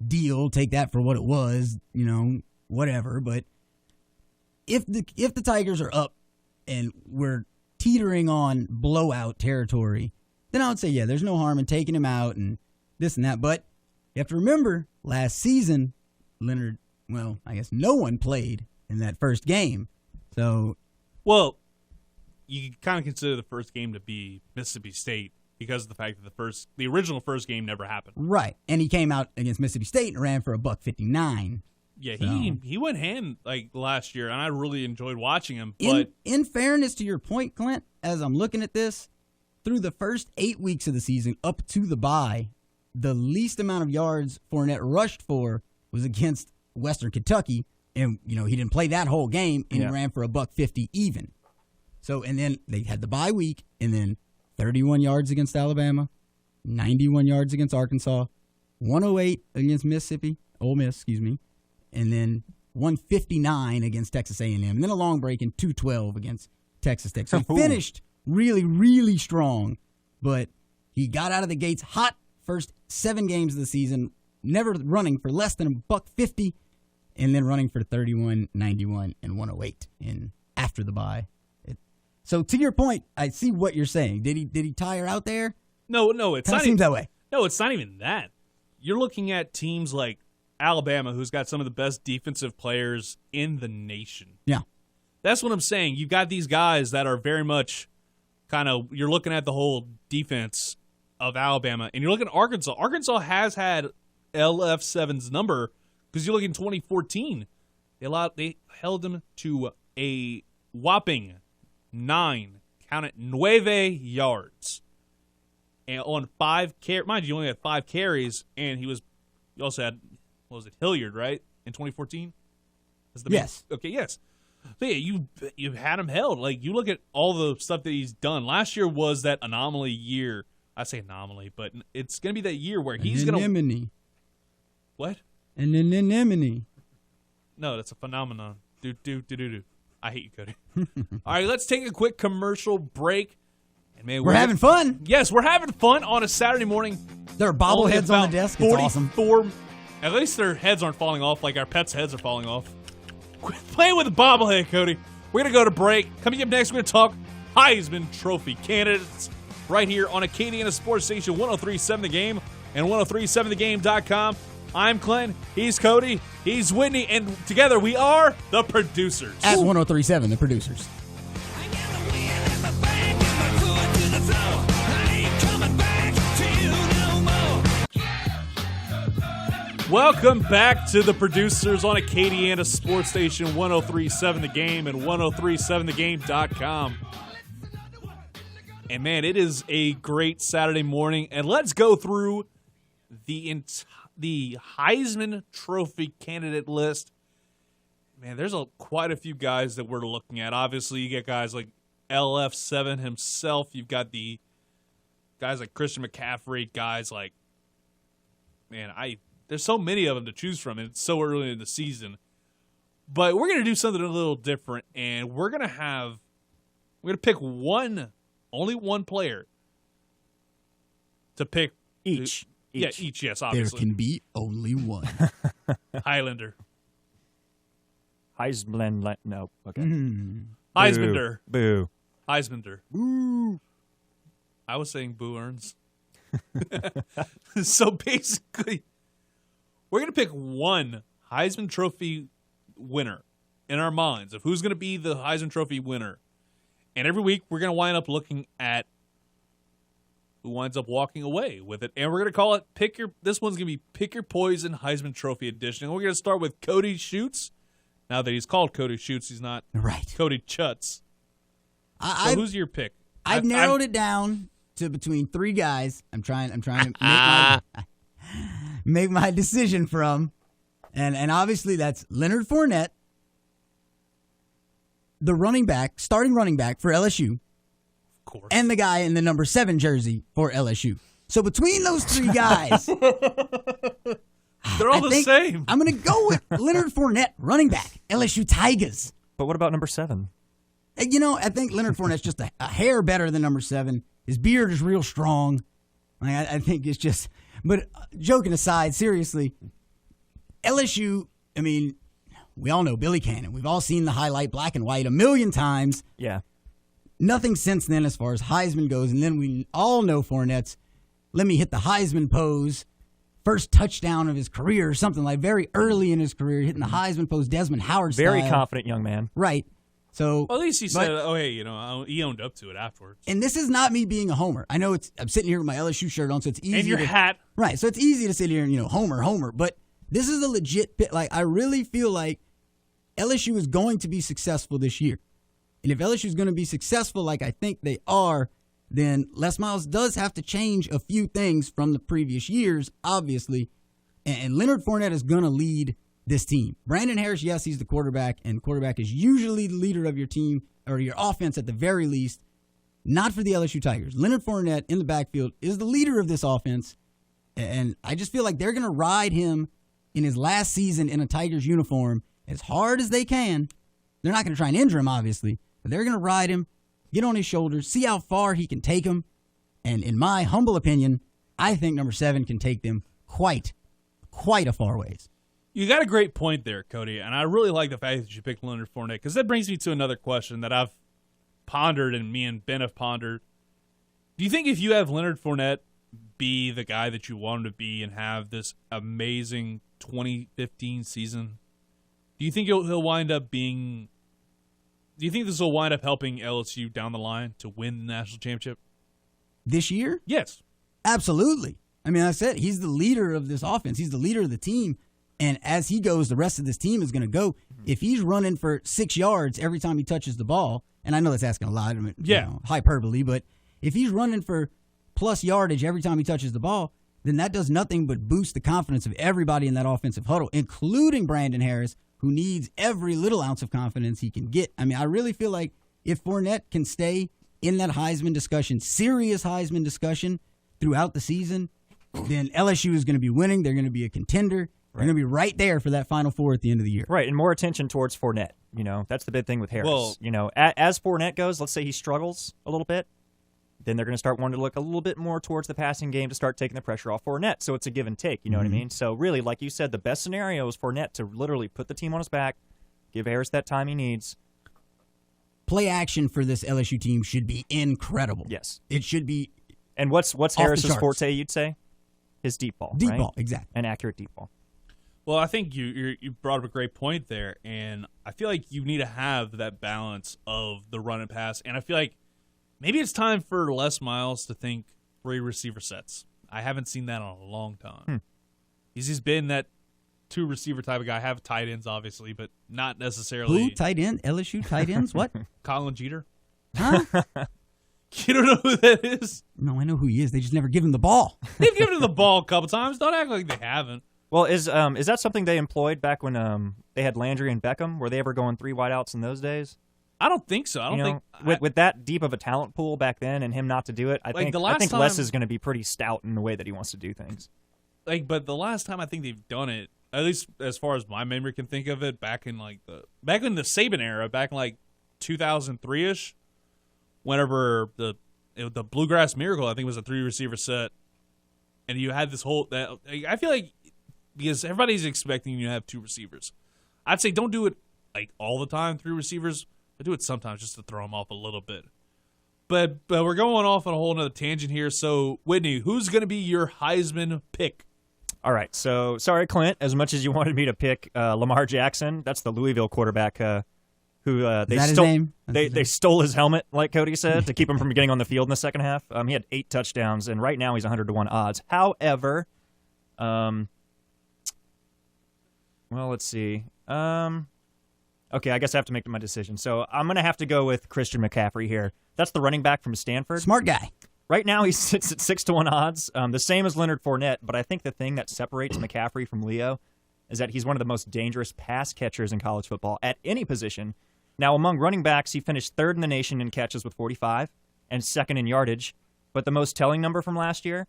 Speaker 6: deal. Take that for what it was, whatever. But if the Tigers are up and we're teetering on blowout territory, then I would say, yeah, there's no harm in taking him out and this and that. But you have to remember, last season, Leonard, well, I guess no one played in that first game. So,
Speaker 4: well, you kind of consider the first game to be Mississippi State because of the fact that the original first game never happened.
Speaker 6: Right. And he came out against Mississippi State and ran for $159.
Speaker 4: Yeah,
Speaker 6: so.
Speaker 4: he went ham like last year, and I really enjoyed watching him. But
Speaker 6: in fairness to your point, Clint, as I'm looking at this, through the first 8 weeks of the season up to the bye, the least amount of yards Fournette rushed for was against Western Kentucky, and he didn't play that whole game, and he ran for $150 even. So, and then they had the bye week, and then 31 yards against Alabama, 91 yards against Arkansas, 108 against Ole Miss, and then 159 against Texas A&M, and then a long break and 212 against Texas Tech. So he finished really, really strong, but he got out of the gates hot first 7 games of the season, never running for less than $150, and then running for 31, 91, and 108 after the bye. So to your point, I see what you're saying. Did he tire out there?
Speaker 4: No, it's not.
Speaker 6: Seems that way.
Speaker 4: No, it's not even that. You're looking at teams like Alabama, who's got some of the best defensive players in the nation.
Speaker 6: Yeah,
Speaker 4: that's what I'm saying. You've got these guys that are very much you're looking at the whole defense of Alabama, and you're looking at Arkansas. Arkansas has had LF7's number because you look in 2014, they held them to a whopping 9 yards, and on 5 mind you, only had 5 carries, and you also had, what was it, Hilliard, right, in 2014?
Speaker 6: Yes.
Speaker 4: Okay, yes. So yeah, you've had him held. Like, you look at all the stuff that he's done. Last year was that anomaly year. I say anomaly, but it's going to be that year where he's going to...
Speaker 6: Anemone.
Speaker 4: What?
Speaker 6: An anemone.
Speaker 4: No, that's a phenomenon. Do. I hate you, Cody. All right, let's take a quick commercial break. And man,
Speaker 6: we're having fun.
Speaker 4: Yes, we're having fun on a Saturday morning.
Speaker 6: There are bobbleheads on the desk. It's awesome.
Speaker 4: At least their heads aren't falling off like our pets' heads are falling off. Quit playing with a bobblehead, Cody. We're going to go to break. Coming up next, we're going to talk Heisman Trophy candidates right here on Acadiana Sports Station 103.7 The Game and 103.7thegame.com. I'm Clint, he's Cody, he's Whitney, and together we are the producers.
Speaker 6: At 103.7, the producers.
Speaker 4: Welcome back to the producers on Acadiana Sports Station 103.7 The Game and 103.7thegame.com. And man, it is a great Saturday morning, and let's go through the Heisman Trophy candidate list. man, there's quite a few guys that we're looking at. Obviously, you get guys like LF7 himself. You've got the guys like Christian McCaffrey, guys like, man, there's so many of them to choose from, and it's so early in the season. But we're going to do something a little different, and we're going to pick only one player to pick.
Speaker 5: Each.
Speaker 4: Yeah, each, yes,
Speaker 6: There
Speaker 4: obviously.
Speaker 6: can be only one.
Speaker 4: Highlander.
Speaker 5: Heisman. No. Okay.
Speaker 4: Heismander.
Speaker 5: Boo.
Speaker 4: Heismander. Boo. I was saying Boo Earns. So basically, we're going to pick one Heisman Trophy winner in our minds of who's going to be the Heisman Trophy winner. And every week, we're going to wind up looking at who winds up walking away with it. And we're going to call it this one's going to be Pick Your Poison Heisman Trophy Edition. And we're going to start with Cody Schutz. Now that he's called Cody Schutz, he's not
Speaker 6: Right.
Speaker 4: Cody Chutz. So who's your pick?
Speaker 6: I've narrowed it down to between three guys. I'm trying to make my decision from, and obviously that's Leonard Fournette, the starting running back for LSU,
Speaker 4: Of course.
Speaker 6: and the guy in the number 7 jersey for LSU. So between those three guys,
Speaker 4: They're all the same.
Speaker 6: I'm going to go with Leonard Fournette, running back, LSU Tigers.
Speaker 5: But what about number 7?
Speaker 6: You know, I think Leonard Fournette's just a hair better than number 7. His beard is real strong. I think it's just. But joking aside, seriously, LSU. I mean, we all know Billy Cannon. We've all seen the highlight black and white a million times.
Speaker 5: Yeah.
Speaker 6: Nothing since then as far as Heisman goes. And then we all know Fournette's. Let me hit the Heisman pose. First touchdown of his career, or something like very early in his career, hitting the Heisman pose, Desmond Howard style.
Speaker 5: Very confident young man.
Speaker 6: Right. So,
Speaker 4: Well, at least he said, "Oh, hey, he owned up to it afterwards."
Speaker 6: and this is not me being a homer. I know I'm sitting here with my LSU shirt on, so it's easy.
Speaker 4: And your hat.
Speaker 6: Right. So it's easy to sit here and, homer. But this is a legit bit. Like, I really feel like LSU is going to be successful this year. And if LSU is going to be successful like I think they are, then Les Miles does have to change a few things from the previous years, obviously. And Leonard Fournette is going to lead this team. Brandon Harris, yes, he's the quarterback, and quarterback is usually the leader of your team or your offense at the very least. Not for the LSU Tigers. Leonard Fournette in the backfield is the leader of this offense, and I just feel like they're going to ride him in his last season in a Tigers uniform as hard as they can. They're not going to try and injure him, obviously, but they're going to ride him, get on his shoulders, see how far he can take them, and in my humble opinion, I think number 7 can take them quite a far ways.
Speaker 4: You got a great point there, Cody, and I really like the fact that you picked Leonard Fournette because that brings me to another question that I've pondered and me and Ben have pondered. Do you think if you have Leonard Fournette be the guy that you want him to be and have this amazing 2015 season, do you think he'll wind up being – do you think this will wind up helping LSU down the line to win the national championship?
Speaker 6: This year?
Speaker 4: Yes.
Speaker 6: Absolutely. I mean, I said he's the leader of this offense. He's the leader of the team. And as he goes, the rest of this team is going to go. If he's running for 6 yards every time he touches the ball, and I know that's asking a lot, hyperbole, but if he's running for plus yardage every time he touches the ball, then that does nothing but boost the confidence of everybody in that offensive huddle, including Brandon Harris, who needs every little ounce of confidence he can get. I mean, I really feel like if Fournette can stay in that Heisman discussion, serious Heisman discussion throughout the season, then LSU is going to be winning. They're going to be a contender. They're going to be right there for that Final Four at the end of the year.
Speaker 5: Right, and more attention towards Fournette. That's the big thing with Harris.
Speaker 4: Well,
Speaker 5: as Fournette goes, let's say he struggles a little bit, then they're going to start wanting to look a little bit more towards the passing game to start taking the pressure off Fournette. So it's a give and take, you know what I mean? So really, like you said, the best scenario is Fournette to literally put the team on his back, give Harris that time he needs.
Speaker 6: Play action for this LSU team should be incredible.
Speaker 5: Yes.
Speaker 6: It should be.
Speaker 5: And what's Harris's forte, you'd say? His deep ball,
Speaker 6: Deep
Speaker 5: right?
Speaker 6: ball, exactly.
Speaker 5: An accurate deep ball.
Speaker 4: Well, I think you brought up a great point there, and I feel like you need to have that balance of the run and pass, and I feel like maybe it's time for Les Miles to think 3 receiver sets. I haven't seen that in a long time. He's just been that 2 receiver type of guy. Have tight ends, obviously, but not necessarily.
Speaker 6: Who? Tight end? LSU tight ends? What?
Speaker 4: Colin Jeter.
Speaker 6: Huh?
Speaker 4: You don't know who that is?
Speaker 6: No, I know who he is. They just never give him the ball.
Speaker 4: They've given him the ball a couple times. Don't act like they haven't.
Speaker 5: Well, is that something they employed back when they had Landry and Beckham? Were they ever going 3 wideouts in those days?
Speaker 4: I don't think so. I don't think
Speaker 5: with that deep of a talent pool back then and him not to do it, I think Les is going to be pretty stout in the way that he wants to do things.
Speaker 4: But the last time I think they've done it, at least as far as my memory can think of it, back in the Saban era, back in 2003ish, whenever the Bluegrass Miracle, I think, was a 3-receiver set, and you had this whole I feel like because everybody's expecting you to have 2 receivers, I'd say don't do it all the time, 3 receivers. I do it sometimes just to throw them off a little bit. But we're going off on a whole other tangent here. So, Whitney, who's going to be your Heisman pick?
Speaker 5: All right. So, sorry, Clint, as much as you wanted me to pick Lamar Jackson, that's the Louisville quarterback who they stole his helmet, like Cody said, to keep him from getting on the field in the second half. He had 8 touchdowns, and right now he's 100-1 odds. However, well, let's see. Okay, I guess I have to make my decision. So I'm going to have to go with Christian McCaffrey here. That's the running back from Stanford.
Speaker 6: Smart guy.
Speaker 5: Right now he sits at 6-1 odds, the same as Leonard Fournette, but I think the thing that separates McCaffrey from Leo is that he's one of the most dangerous pass catchers in college football at any position. Now, among running backs, he finished 3rd in the nation in catches with 45 and 2nd in yardage, but the most telling number from last year,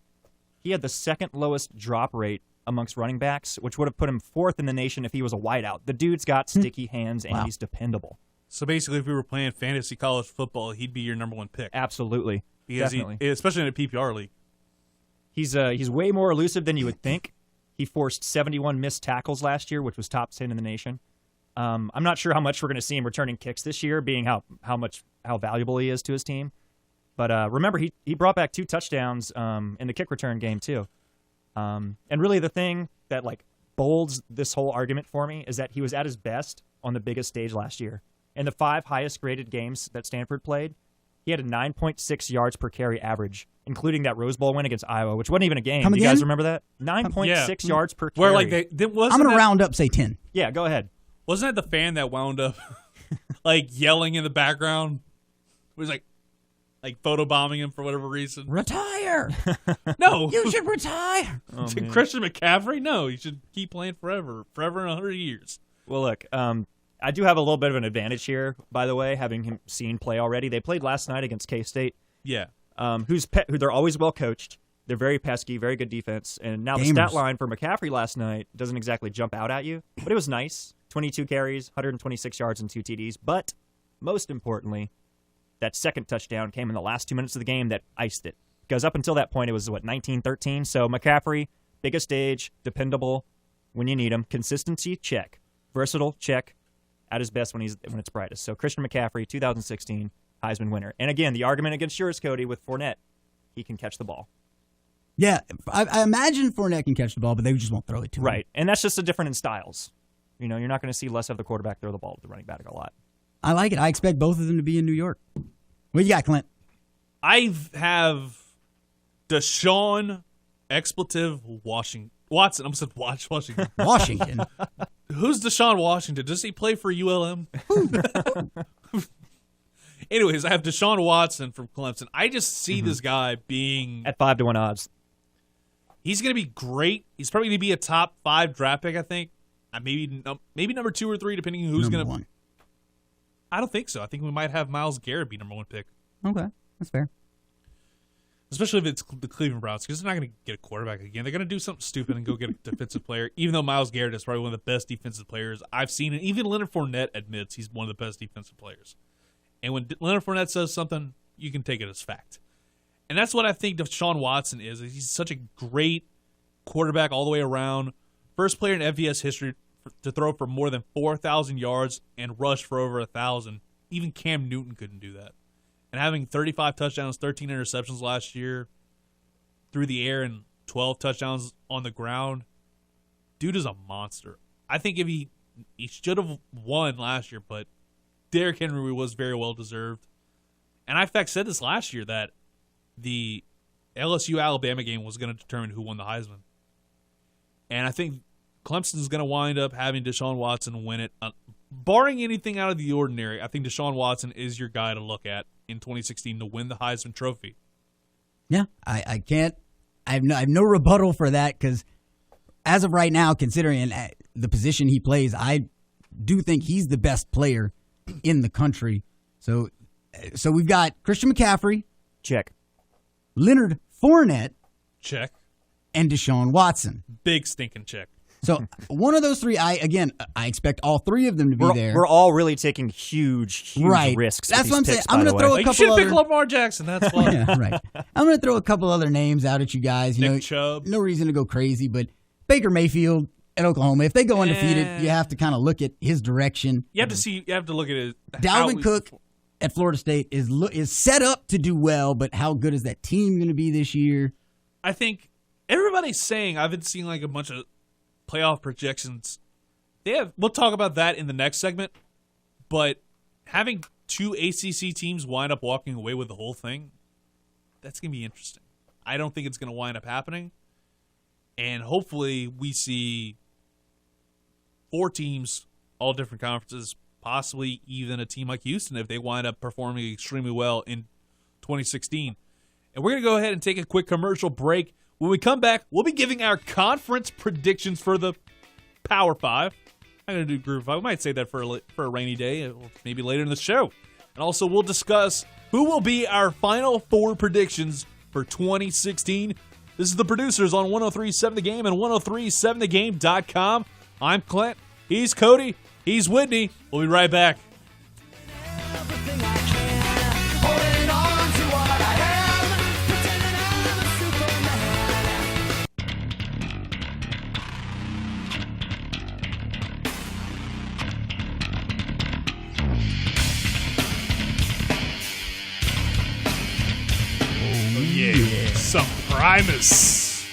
Speaker 5: he had the 2nd lowest drop rate amongst running backs, which would have put him 4th in the nation if he was a wideout. The dude's got sticky hands, and he's dependable.
Speaker 4: So basically, if we were playing fantasy college football, he'd be your number 1 pick.
Speaker 5: Absolutely. Definitely.
Speaker 4: Especially in a PPR league.
Speaker 5: He's way more elusive than you would think. He forced 71 missed tackles last year, which was top 10 in the nation. I'm not sure how much we're going to see him returning kicks this year, being how valuable he is to his team. But remember, he brought back 2 touchdowns in the kick return game, too. And really the thing that bolds this whole argument for me is that he was at his best on the biggest stage last year. In the 5 highest graded games that Stanford played, he had a 9.6 yards per carry average, including that Rose Bowl win against Iowa, which wasn't even a game. Do you guys remember that? 9.6 yards per carry.
Speaker 6: Where I'm going to round up, say 10.
Speaker 5: Yeah, go ahead.
Speaker 4: Wasn't that the fan that wound up yelling in the background? It was like photobombing him for whatever reason.
Speaker 6: Retire!
Speaker 4: No.
Speaker 6: You should retire!
Speaker 5: Oh,
Speaker 4: Christian McCaffrey? No, he should keep playing forever and 100 years.
Speaker 5: Well, look, I do have a little bit of an advantage here, by the way, having him seen play already. They played last night against K-State.
Speaker 4: Yeah.
Speaker 5: Who they're always well coached. They're very pesky, very good defense. And now the stat line for McCaffrey last night doesn't exactly jump out at you, but it was nice. 22 carries, 126 yards, and 2 TDs. But most importantly, that 2nd touchdown came in the last 2 minutes of the game that iced it. Because up until that point, it was, 19-13? So McCaffrey, biggest stage, dependable when you need him. Consistency, check. Versatile, check. At his best when it's brightest. So Christian McCaffrey, 2016 Heisman winner. And again, the argument against yours, Cody, with Fournette, he can catch the ball.
Speaker 6: Yeah, I imagine Fournette can catch the ball, but they just won't throw it to him.
Speaker 5: Right, and that's just a different in styles. You're not going to see less of the quarterback throw the ball to the running back a lot.
Speaker 6: I like it. I expect both of them to be in New York. What you got, Clint?
Speaker 4: I have Deshaun Watson. I almost said Washington.
Speaker 6: Washington.
Speaker 4: Who's Deshaun Washington? Does he play for ULM? Anyways, I have Deshaun Watson from Clemson. I just see this guy being
Speaker 5: at 5-1 odds.
Speaker 4: He's going to be great. He's probably going to be a top 5 draft pick, I think. Maybe number 2 or 3, depending on who's going to. I don't think so. I think we might have Myles Garrett be number 1 pick.
Speaker 6: Okay, that's fair.
Speaker 4: Especially if it's the Cleveland Browns, because they're not going to get a quarterback again. They're going to do something stupid and go get a defensive player, even though Myles Garrett is probably one of the best defensive players I've seen. And even Leonard Fournette admits he's one of the best defensive players. And when Leonard Fournette says something, you can take it as fact. And that's what I think Deshaun Watson is. He's such a great quarterback all the way around. First player in FBS history to throw for more than 4,000 yards and rush for over 1,000. Even Cam Newton couldn't do that. And having 35 touchdowns, 13 interceptions last year through the air and 12 touchdowns on the ground, dude is a monster. I think if he should have won last year, but Derrick Henry was very well deserved. And I, in fact, said this last year that the LSU-Alabama game was going to determine who won the Heisman. And I think Clemson's going to wind up having Deshaun Watson win it. Barring anything out of the ordinary, I think Deshaun Watson is your guy to look at in 2016 to win the Heisman Trophy.
Speaker 6: Yeah, I can't. I have no rebuttal for that because as of right now, considering the position he plays, I do think he's the best player in the country. So we've got Christian McCaffrey,
Speaker 5: check.
Speaker 6: Leonard Fournette,
Speaker 4: Check.
Speaker 6: and Deshaun Watson.
Speaker 4: Big stinking check.
Speaker 6: So one of those three, I expect all three of them to be there.
Speaker 5: We're all really taking huge risks.
Speaker 6: That's
Speaker 5: with
Speaker 6: what I'm
Speaker 5: these
Speaker 6: saying.
Speaker 5: picks,
Speaker 6: I'm
Speaker 5: by
Speaker 6: going
Speaker 5: the
Speaker 6: to throw
Speaker 5: way.
Speaker 6: a
Speaker 4: You
Speaker 6: couple
Speaker 4: should
Speaker 6: other.
Speaker 4: pick Lamar Jackson. That's fine.
Speaker 6: Yeah, right. I'm going to throw a couple other names out at you guys.
Speaker 4: Nick Chubb.
Speaker 6: No reason to go crazy, but Baker Mayfield at Oklahoma. If they go undefeated, you have to kind of look at his direction.
Speaker 4: You have to see. You have to look at it.
Speaker 6: Dalvin Cook at Florida State is set up to do well, but how good is that team going to be this year?
Speaker 4: I think everybody's saying, I've been seeing like a bunch of playoff projections. We'll talk about that in the next segment, but having two ACC teams wind up walking away with the whole thing, that's going to be interesting. I don't think it's going to wind up happening, and hopefully we see 4 teams, all different conferences, possibly even a team like Houston if they wind up performing extremely well in 2016. And we're going to go ahead and take a quick commercial break. When we come back, we'll be giving our conference predictions for the Power 5. I'm going to do Group 5. We might say that for a rainy day, or maybe later in the show. And also, we'll discuss who will be our final 4 predictions for 2016. This is the producers on 103.7 The Game and 103.7thegame.com. I'm Clint. He's Cody. He's Whitney. We'll be right back. Some Primus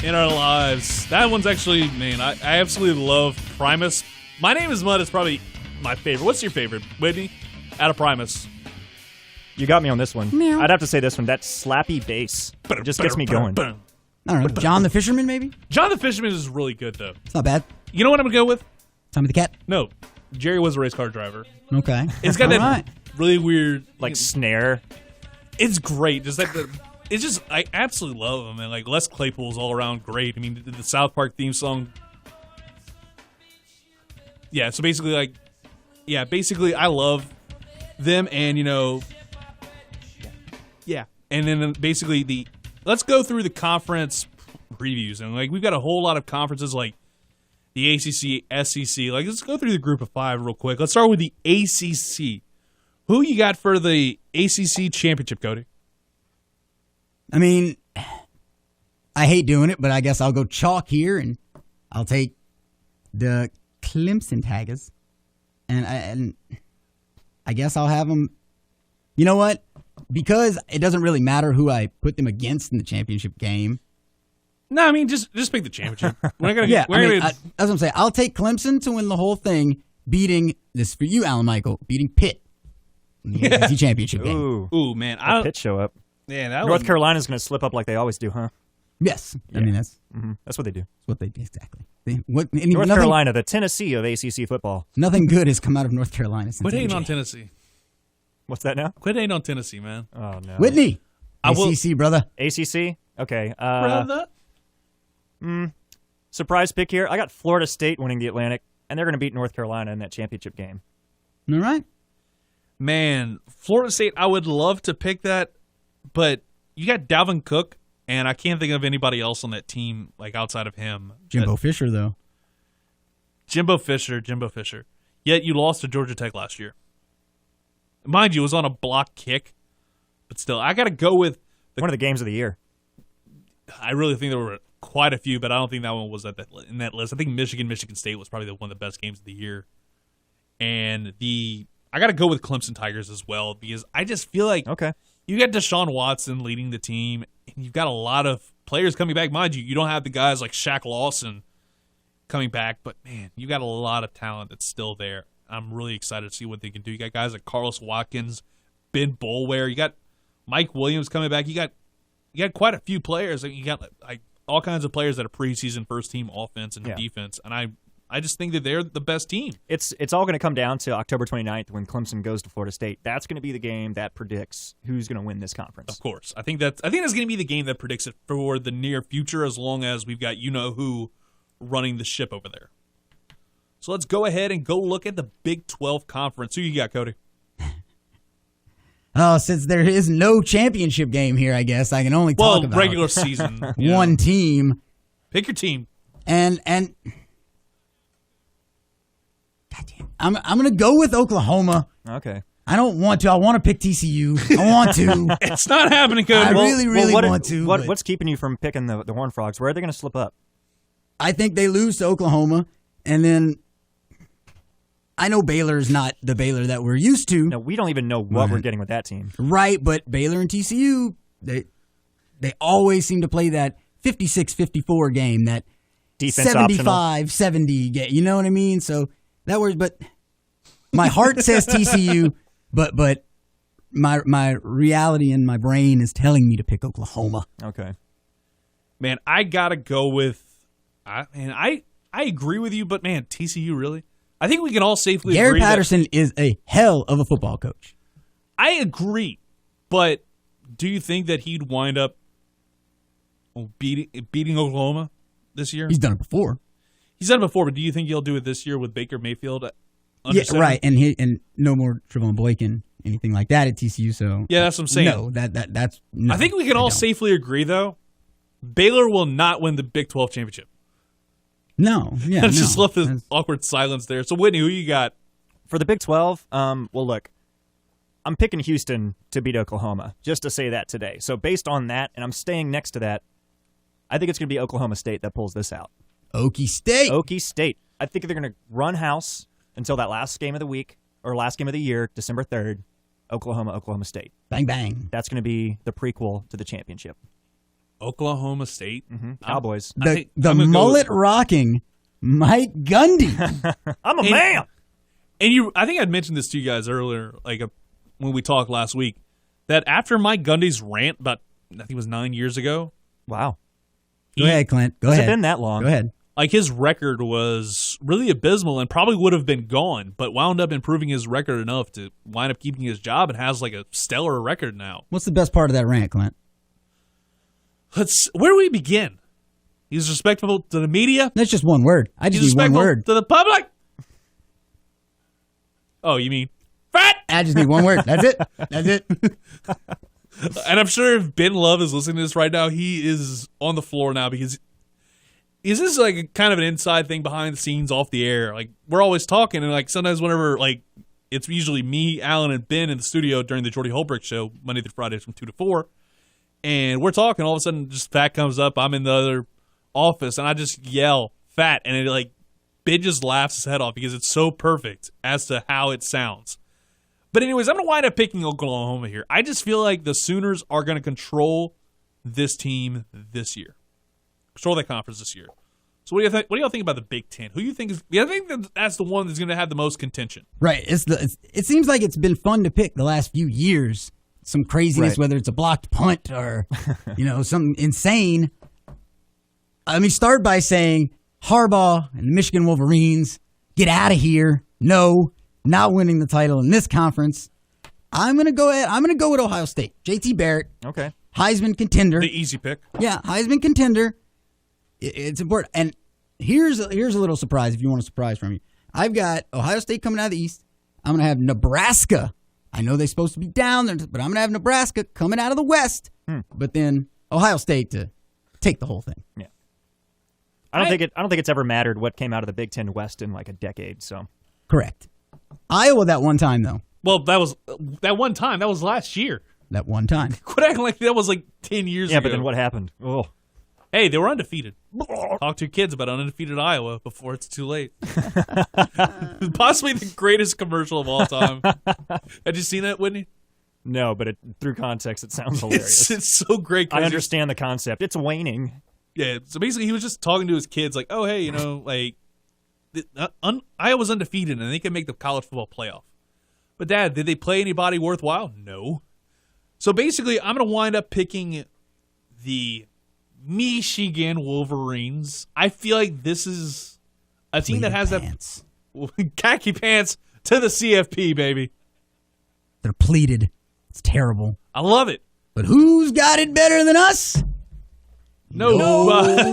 Speaker 4: in our lives. That one's actually, man, I absolutely love Primus. My Name is Mud is probably my favorite. What's your favorite, Whitney, out of Primus?
Speaker 5: You got me on this one.
Speaker 6: Meow.
Speaker 5: I'd have to say this one. That slappy bass just gets me going.
Speaker 6: I don't know. John the Fisherman, maybe?
Speaker 4: John the Fisherman is really good, though.
Speaker 6: It's not bad.
Speaker 4: You know what I'm going to go with?
Speaker 6: Tommy the Cat?
Speaker 4: No. Jerry was a race car driver.
Speaker 6: Okay.
Speaker 4: It's got
Speaker 6: All
Speaker 4: that
Speaker 6: right.
Speaker 4: really weird,
Speaker 5: Like snare.
Speaker 4: it's great. Just like it's just, I absolutely love him. And like Les Claypool's all around great. I mean, the South Park theme song. Yeah, so basically, I love them, and yeah, and then basically let's go through the conference previews, and like we've got a whole lot of conferences like the ACC, SEC. Like let's go through the group of 5 real quick. Let's start with the ACC. Who you got for the ACC championship, Cody?
Speaker 6: I mean, I hate doing it, but I guess I'll go chalk here, and I'll take the Clemson Tigers, and I guess I'll have them. You know what? Because it doesn't really matter who I put them against in the championship game.
Speaker 4: No, I mean just pick the championship. We're not gonna.
Speaker 6: Yeah,
Speaker 4: that's
Speaker 6: what I'm saying. I'll take Clemson to win the whole thing, beating this for you, Alan Michael, beating Pitt in the ACC championship game.
Speaker 4: Ooh, man,
Speaker 5: Pitt show up.
Speaker 4: Yeah, that
Speaker 5: North Carolina's going to slip up like they always do, huh?
Speaker 6: Yes,
Speaker 5: Yeah.
Speaker 6: I mean that's
Speaker 5: what they do.
Speaker 6: what they do exactly.
Speaker 5: North Carolina, the Tennessee of ACC football.
Speaker 6: Nothing good has come out of North Carolina since
Speaker 4: Quit hating
Speaker 6: AJ.
Speaker 4: on Tennessee.
Speaker 5: What's that now?
Speaker 4: Quit hating on Tennessee, man.
Speaker 5: Oh, no.
Speaker 6: Whitney,
Speaker 4: I will-
Speaker 6: ACC brother.
Speaker 5: ACC? Okay.
Speaker 4: Brother.
Speaker 5: Surprise pick here. I got Florida State winning the Atlantic, and they're going to beat North Carolina in that championship game.
Speaker 6: All right.
Speaker 4: Man, Florida State, I would love to pick that, but you got Dalvin Cook, and I can't think of anybody else on that team like outside of him.
Speaker 6: Jimbo Fisher though.
Speaker 4: Jimbo Fisher. Yet you lost to Georgia Tech last year. Mind you, it was on a block kick, but still, I got to go with
Speaker 5: One of the games of the year.
Speaker 4: I really think there were quite a few, but I don't think that one was in that list. I think Michigan State was probably one of the best games of the year. And I got to go with Clemson Tigers as well, because I just feel like you got Deshaun Watson leading the team, and you've got a lot of players coming back. Mind you, you don't have the guys like Shaq Lawson coming back, but man, you got a lot of talent that's still there. I'm really excited to see what they can do. You got guys like Carlos Watkins, Ben Boulware. You got Mike Williams coming back. You got quite a few players. You got like all kinds of players that are preseason first team offense and defense, and I just think that they're the best team.
Speaker 5: It's all going to come down to October 29th when Clemson goes to Florida State. That's going to be the game that predicts who's going to win this conference.
Speaker 4: Of course, I think that's going to be the game that predicts it for the near future, as long as we've got who running the ship over there. So let's go ahead and go look at the Big 12 Conference. Who you got, Cody?
Speaker 6: Oh, since there is no championship game here, I guess I can only talk about
Speaker 4: regular season.
Speaker 6: one team.
Speaker 4: Pick your team.
Speaker 6: And goddamn, I'm gonna go with Oklahoma.
Speaker 5: Okay.
Speaker 6: I don't want to. I want to pick TCU. I want to.
Speaker 4: It's not happening, Cody.
Speaker 6: I really want to.
Speaker 5: What's keeping you from picking the Horned Frogs? Where are they going to slip up?
Speaker 6: I think they lose to Oklahoma, and then I know Baylor's not the Baylor that we're used to.
Speaker 5: No, we don't even know what we're getting with that team.
Speaker 6: Right, but Baylor and TCU, they always seem to play that 56-54 game, that
Speaker 5: Defense
Speaker 6: 75-70 game. You know what I mean? So that was, but my heart says TCU, but my reality in my brain is telling me to pick Oklahoma.
Speaker 5: Okay.
Speaker 4: Man, I gotta go with. I agree with you, but man, TCU really. I think we can all safely
Speaker 6: Gary
Speaker 4: agree
Speaker 6: Patterson is a hell of a football coach.
Speaker 4: I agree, but do you think that he'd wind up beating Oklahoma this year?
Speaker 6: He's done it before.
Speaker 4: He's done it before, but do you think he'll do it this year with Baker Mayfield?
Speaker 6: Yeah, right, and no more Trevon Boykin, anything like that at TCU. So
Speaker 4: yeah, that's what I'm saying.
Speaker 6: No, that's. No,
Speaker 4: I think we can all safely agree, though. Baylor will not win the Big 12 championship.
Speaker 6: No, yeah,
Speaker 4: Let's just left this awkward silence there. So, Whitney, who you got?
Speaker 5: For the Big 12, well, look, I'm picking Houston to beat Oklahoma, just to say that today. So, based on that, and I'm staying next to that, I think it's going to be Oklahoma State that pulls this out.
Speaker 6: Okie State.
Speaker 5: Okie State. I think they're going to run house until that last game of the week, or last game of the year, December 3rd, Oklahoma State.
Speaker 6: Bang, bang.
Speaker 5: That's going to be the prequel to the championship.
Speaker 4: Oklahoma State.
Speaker 5: Cowboys.
Speaker 6: The mullet-rocking Mike Gundy.
Speaker 5: I'm a man.
Speaker 4: And I think I'd mentioned this to you guys earlier, when we talked last week, that after Mike Gundy's rant about, I think it was 9 years ago.
Speaker 5: Wow.
Speaker 6: Go ahead, Clint. Go ahead.
Speaker 5: Has it been that long?
Speaker 6: Go ahead.
Speaker 4: His record was really abysmal and probably would have been gone, but wound up improving his record enough to wind up keeping his job and has a stellar record now.
Speaker 6: What's the best part of that rant, Clint?
Speaker 4: Where do we begin? He's respectful to the media.
Speaker 6: That's just one word. I just
Speaker 4: He's
Speaker 6: need one
Speaker 4: respectful
Speaker 6: word.
Speaker 4: to the public. Oh, you mean fat?
Speaker 6: I just need one word. That's it. That's it.
Speaker 4: And I'm sure if Ben Love is listening to this right now, he is on the floor now because is this kind of an inside thing behind the scenes off the air? We're always talking and sometimes whenever it's usually me, Alan, and Ben in the studio during the Jordy Holbrook show Monday through Fridays from 2 to 4. And we're talking, all of a sudden, just Fat comes up. I'm in the other office, and I just yell, Fat. And Ben just laughs his head off because it's so perfect as to how it sounds. But anyways, I'm going to wind up picking Oklahoma here. I just feel like the Sooners are going to control this team this year. Control that conference this year. So what do you think? What do y'all think about the Big Ten? Who do you think is? I think that's the one that's going to have the most contention.
Speaker 6: Right. It seems like it's been fun to pick the last few years. Some craziness, whether it's a blocked punt or, something insane. Let me start by saying Harbaugh and the Michigan Wolverines, get out of here. No, not winning the title in this conference. I'm going to go with Ohio State. JT Barrett.
Speaker 5: Okay.
Speaker 6: Heisman contender.
Speaker 4: The easy pick.
Speaker 6: Yeah, Heisman contender. It's important. And here's a little surprise if you want a surprise from me. I've got Ohio State coming out of the East. I'm going to have Nebraska. I know they're supposed to be down there, but I'm going to have Nebraska coming out of the West, but then Ohio State to take the whole thing.
Speaker 5: Yeah. I don't think it's ever mattered what came out of the Big Ten West in a decade, so.
Speaker 6: Correct. Iowa that one time, though.
Speaker 4: Well, that was that one time. That was last year.
Speaker 6: That one time.
Speaker 4: Quit acting like that was 10 years ago.
Speaker 5: Yeah, but then what happened? Oh.
Speaker 4: Hey, they were undefeated. Talk to your kids about undefeated Iowa before it's too late. Possibly the greatest commercial of all time. Had you seen that, Whitney?
Speaker 5: No, but through context, it sounds hilarious.
Speaker 4: It's so great.
Speaker 5: I understand the concept. It's waning.
Speaker 4: Yeah, so basically he was just talking to his kids oh, hey, Iowa's undefeated and they can make the college football playoff. But, Dad, did they play anybody worthwhile? No. So basically I'm going to wind up picking the Michigan Wolverines. I feel like this is a team that has
Speaker 6: pants.
Speaker 4: that khaki pants to the CFP, baby.
Speaker 6: They're pleated. It's terrible.
Speaker 4: I love it.
Speaker 6: But who's got it better than us?
Speaker 4: Nobody.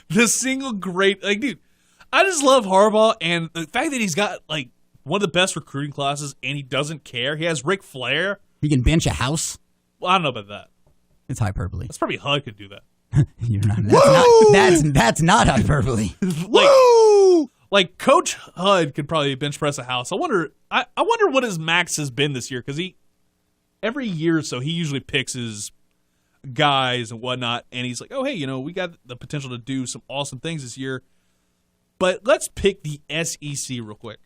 Speaker 4: The single great, like, dude, I just love Harbaugh, and the fact that he's got, like, one of the best recruiting classes, and he doesn't care. He has Ric Flair.
Speaker 6: He can bench a house.
Speaker 4: Well, I don't know about that.
Speaker 6: It's hyperbole.
Speaker 4: That's probably HUD could do that.
Speaker 6: You're not. That's not hyperbole.
Speaker 4: Like Coach HUD could probably bench press a house. I wonder what his max has been this year, because every year or so he usually picks his guys and whatnot, and he's like, oh, hey, we got the potential to do some awesome things this year. But let's pick the SEC real quick.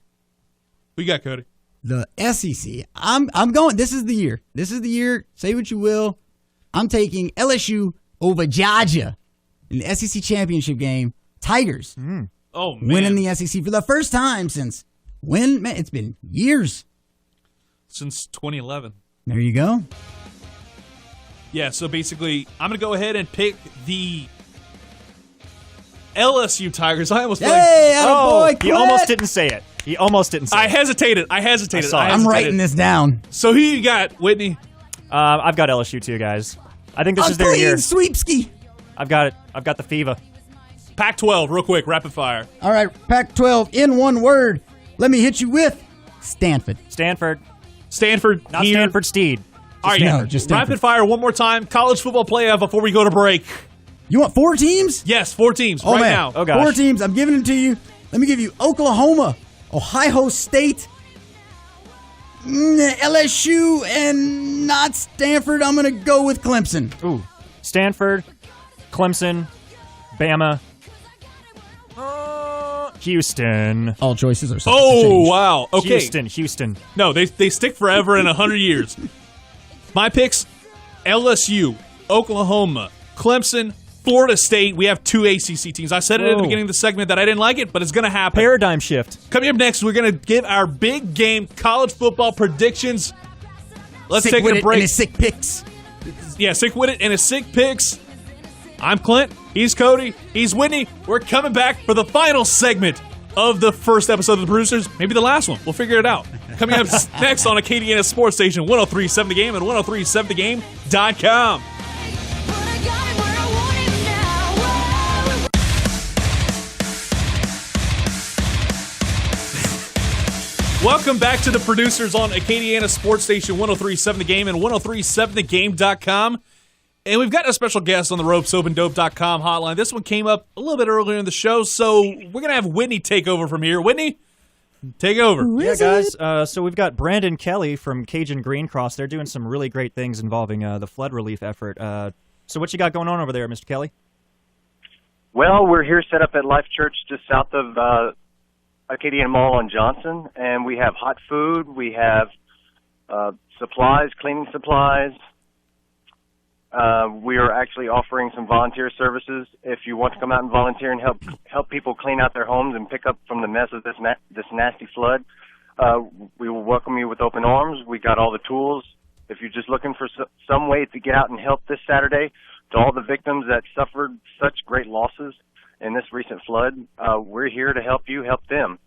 Speaker 4: Who you got, Cody?
Speaker 6: The SEC. I'm going. This is the year. This is the year. Say what you will. I'm taking LSU over Georgia in the SEC championship game. Tigers.
Speaker 4: Oh, man.
Speaker 6: Winning the SEC for the first time since when? Man, it's been years.
Speaker 4: Since 2011.
Speaker 6: There you go.
Speaker 4: Yeah, so basically, I'm going to go ahead and pick the LSU Tigers. I almost
Speaker 6: boy, Clint.
Speaker 5: He almost didn't say it.
Speaker 4: I hesitated.
Speaker 6: I'm writing this down.
Speaker 4: So who you got, Whitney?
Speaker 5: I've got LSU too, guys. I think this is their year.
Speaker 6: Sweepski.
Speaker 5: I've got it. I've got the fever.
Speaker 4: Pac-12, real quick, rapid fire.
Speaker 6: All right, Pac-12 in one word. Let me hit you with Stanford.
Speaker 5: Stanford.
Speaker 4: Not
Speaker 5: here. Stanford Steed.
Speaker 4: All right,
Speaker 6: no, just Stanford.
Speaker 4: Rapid fire one more time. College football playoff before we go to break.
Speaker 6: You want 4 teams?
Speaker 4: Yes, 4 teams
Speaker 6: right
Speaker 4: now.
Speaker 5: Oh, gosh.
Speaker 6: 4 teams. I'm giving them to you. Let me give you Oklahoma, Ohio State, LSU, and not Stanford. I'm going to go with Clemson.
Speaker 5: Ooh. Stanford, Clemson, Bama, Houston.
Speaker 6: All choices are subject to change.
Speaker 4: Wow. Okay.
Speaker 5: Houston.
Speaker 4: No, they stick forever in 100 years. My picks, LSU, Oklahoma, Clemson, Florida State. We have 2 ACC teams. I said it at the beginning of the segment that I didn't like it, but it's going to happen.
Speaker 5: Paradigm shift.
Speaker 4: Coming up next, we're going to give our big game college football predictions. Let's
Speaker 6: Sick
Speaker 4: take
Speaker 6: with
Speaker 4: a
Speaker 6: it
Speaker 4: break.
Speaker 6: and his sick picks.
Speaker 4: Yeah, sick with it and his sick picks. I'm Clint. He's Cody. He's Whitney. We're coming back for the final segment of the first episode of The Producers. Maybe the last one. We'll figure it out. Coming up next on Acadiana Sports Station, 103.7 The Game and 103.7thegame.com. Welcome back to The Producers on Acadiana Sports Station, 103.7 The Game and 103.7thegame.com. And we've got a special guest on the ropesoapanddope.com hotline. This one came up a little bit earlier in the show, so we're going to have Whitney take over from here. Whitney, take over.
Speaker 5: Yeah, guys. So we've got Brandon Kelly from Cajun Green Cross. They're doing some really great things involving the flood relief effort. So what you got going on over there, Mr. Kelly?
Speaker 9: Well, we're here set up at Life Church just south of Acadiana Mall on Johnson, and we have hot food. We have supplies, cleaning supplies. We are actually offering some volunteer services. If you want to come out and volunteer and help people clean out their homes and pick up from the mess of this nasty flood, we will welcome you with open arms. We got all the tools. If you're just looking for some way to get out and help this Saturday, to all the victims that suffered such great losses in this recent flood, we're here to help you help them.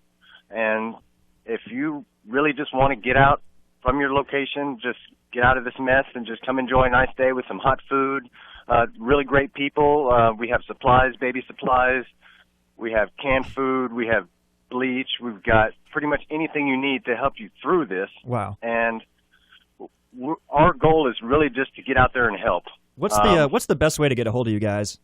Speaker 9: And if you really just want to get out from your location, just get out of this mess and just come enjoy a nice day with some hot food, really great people. We have supplies, baby supplies. We have canned food. We have bleach. We've got pretty much anything you need to help you through this.
Speaker 5: Wow.
Speaker 9: And our goal is really just to get out there and help.
Speaker 5: What's the best way to get a hold of you guys?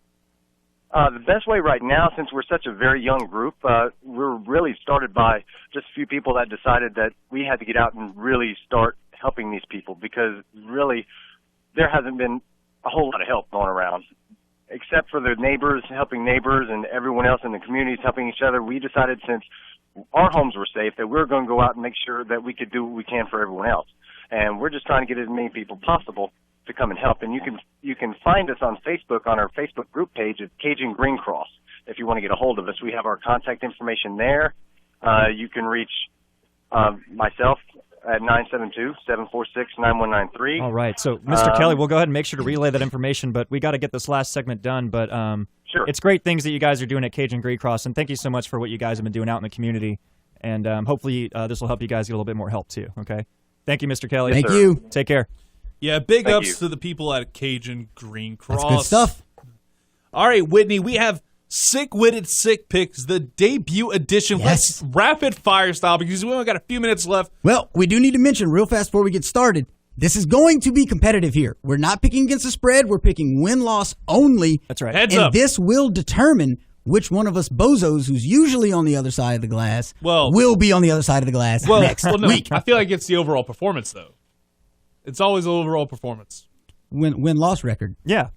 Speaker 9: The best way right now, since we're such a very young group, we're really started by just a few people that decided that we had to get out and really start helping these people, because really there hasn't been a whole lot of help going around. Except for the neighbors helping neighbors and everyone else in the communities helping each other, we decided since our homes were safe that we were going to go out and make sure that we could do what we can for everyone else. And we're just trying to get as many people possible to come and help. And you can find us on Facebook on our Facebook group page at Cajun Green Cross. If you want to get a hold of us, we have our contact information there. You can reach myself at 972-746-9193.
Speaker 5: All right. So, Mr. Kelly, we'll go ahead and make sure to relay that information, but we got to get this last segment done. But
Speaker 9: sure.
Speaker 5: It's great things that you guys are doing at Cajun Green Cross, and thank you so much for what you guys have been doing out in the community. And hopefully this will help you guys get a little bit more help, too, okay? Thank you, Mr. Kelly.
Speaker 6: Thank you.
Speaker 5: Take care.
Speaker 4: Yeah, big
Speaker 9: Thank
Speaker 4: ups
Speaker 9: you.
Speaker 4: to the people at Cajun Green Cross.
Speaker 6: That's good stuff.
Speaker 4: All right, Whitney, we have Sick-Witted Sick Picks, the debut edition.
Speaker 6: Yes.
Speaker 4: Let's rapid fire style because we only got a few minutes left.
Speaker 6: Well, we do need to mention real fast before we get started, this is going to be competitive here. We're not picking against the spread. We're picking win-loss only.
Speaker 5: That's right.
Speaker 4: Heads
Speaker 6: and
Speaker 4: up.
Speaker 6: this will determine which one of us bozos, who's usually on the other side of the glass,
Speaker 4: Well-
Speaker 6: will be on the other side of the glass next
Speaker 4: no,
Speaker 6: week.
Speaker 4: I feel like it's the overall performance, though. It's always the overall performance.
Speaker 6: Win-loss record.
Speaker 5: Yeah.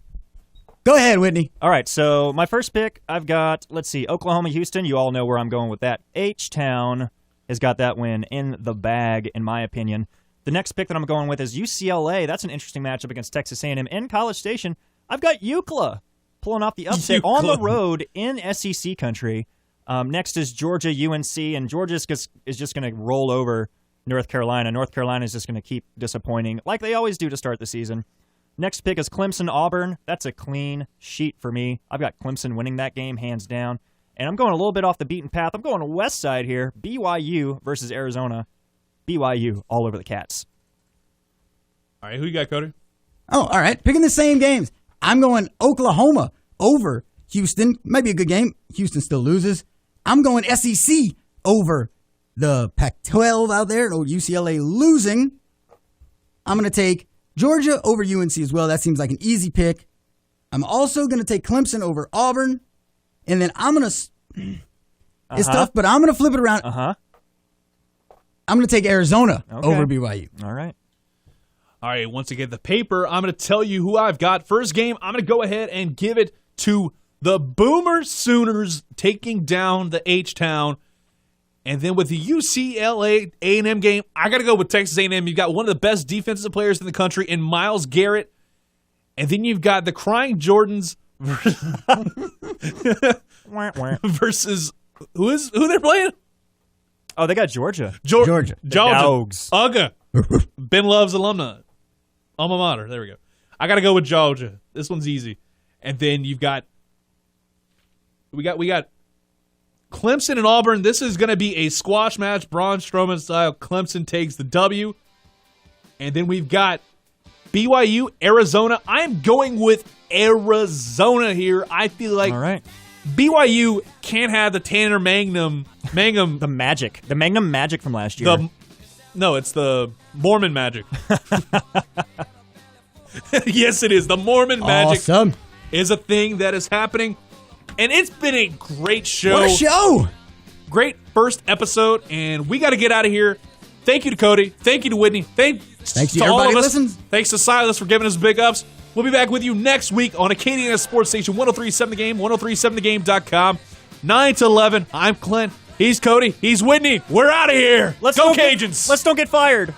Speaker 6: Go ahead, Whitney.
Speaker 5: All right, so my first pick, I've got, let's see, Oklahoma, Houston. You all know where I'm going with that. H-Town has got that win in the bag, in my opinion. The next pick that I'm going with is UCLA. That's an interesting matchup against Texas A&M in College Station. I've got UCLA pulling off the upset on the road in SEC country. Next is Georgia, UNC, and Georgia is just going to roll over North Carolina. North Carolina is just going to keep disappointing, like they always do to start the season. Next pick is Clemson, Auburn. That's a clean sheet for me. I've got Clemson winning that game, hands down. And I'm going a little bit off the beaten path. I'm going west side here. BYU versus Arizona. BYU all over the Cats.
Speaker 4: All right, who you got, Cody?
Speaker 6: Oh, all right. Picking the same games. I'm going Oklahoma over Houston. Might be a good game. Houston still loses. I'm going SEC over the Pac-12 out there. Oh, UCLA losing. I'm going to take Georgia over UNC as well. That seems like an easy pick. I'm also going to take Clemson over Auburn. And then I'm going to... It's tough, but I'm going to flip it around.
Speaker 5: Uh-huh.
Speaker 6: I'm going to take Arizona
Speaker 5: Okay.
Speaker 6: over BYU.
Speaker 5: All right.
Speaker 4: All right, once again, the paper, I'm going to tell you who I've got. First game, I'm going to go ahead and give it to the Boomer Sooners taking down the H-Town. And then with the UCLA A&M game, I got to go with Texas A&M. You've got one of the best defensive players in the country in Myles Garrett. And then you've got the Crying Jordans versus who they're playing?
Speaker 5: Oh, they got Georgia.
Speaker 6: Georgia.
Speaker 5: Dogs.
Speaker 4: Ugga. Ben Love's alumni. Alma mater. There we go. I got to go with Georgia. This one's easy. And then you've got we got Clemson and Auburn. This is going to be a squash match, Braun Strowman style. Clemson takes the W. And then we've got BYU, Arizona. I'm going with Arizona here. I feel like
Speaker 5: All right.
Speaker 4: BYU can't have the Tanner Mangum.
Speaker 5: The magic. The Magnum magic from last year.
Speaker 4: No, it's the Mormon magic. Yes, it is. The Mormon magic
Speaker 6: Awesome.
Speaker 4: is a thing that is happening. And it's been a great show.
Speaker 6: What a show.
Speaker 4: Great first episode. And we got to get out of here. Thank you to Cody. Thank you to Whitney. Thanks
Speaker 6: to
Speaker 4: all
Speaker 6: everybody
Speaker 4: of us.
Speaker 6: listens.
Speaker 4: Thanks to Silas for giving us big ups. We'll be back with you next week on Acadiana Sports Station 1037 The Game, 1037thegame.com. 9 to 11. I'm Clint. He's Cody. He's Whitney. We're out of here. Let's go Cajuns.
Speaker 5: Let's don't get fired.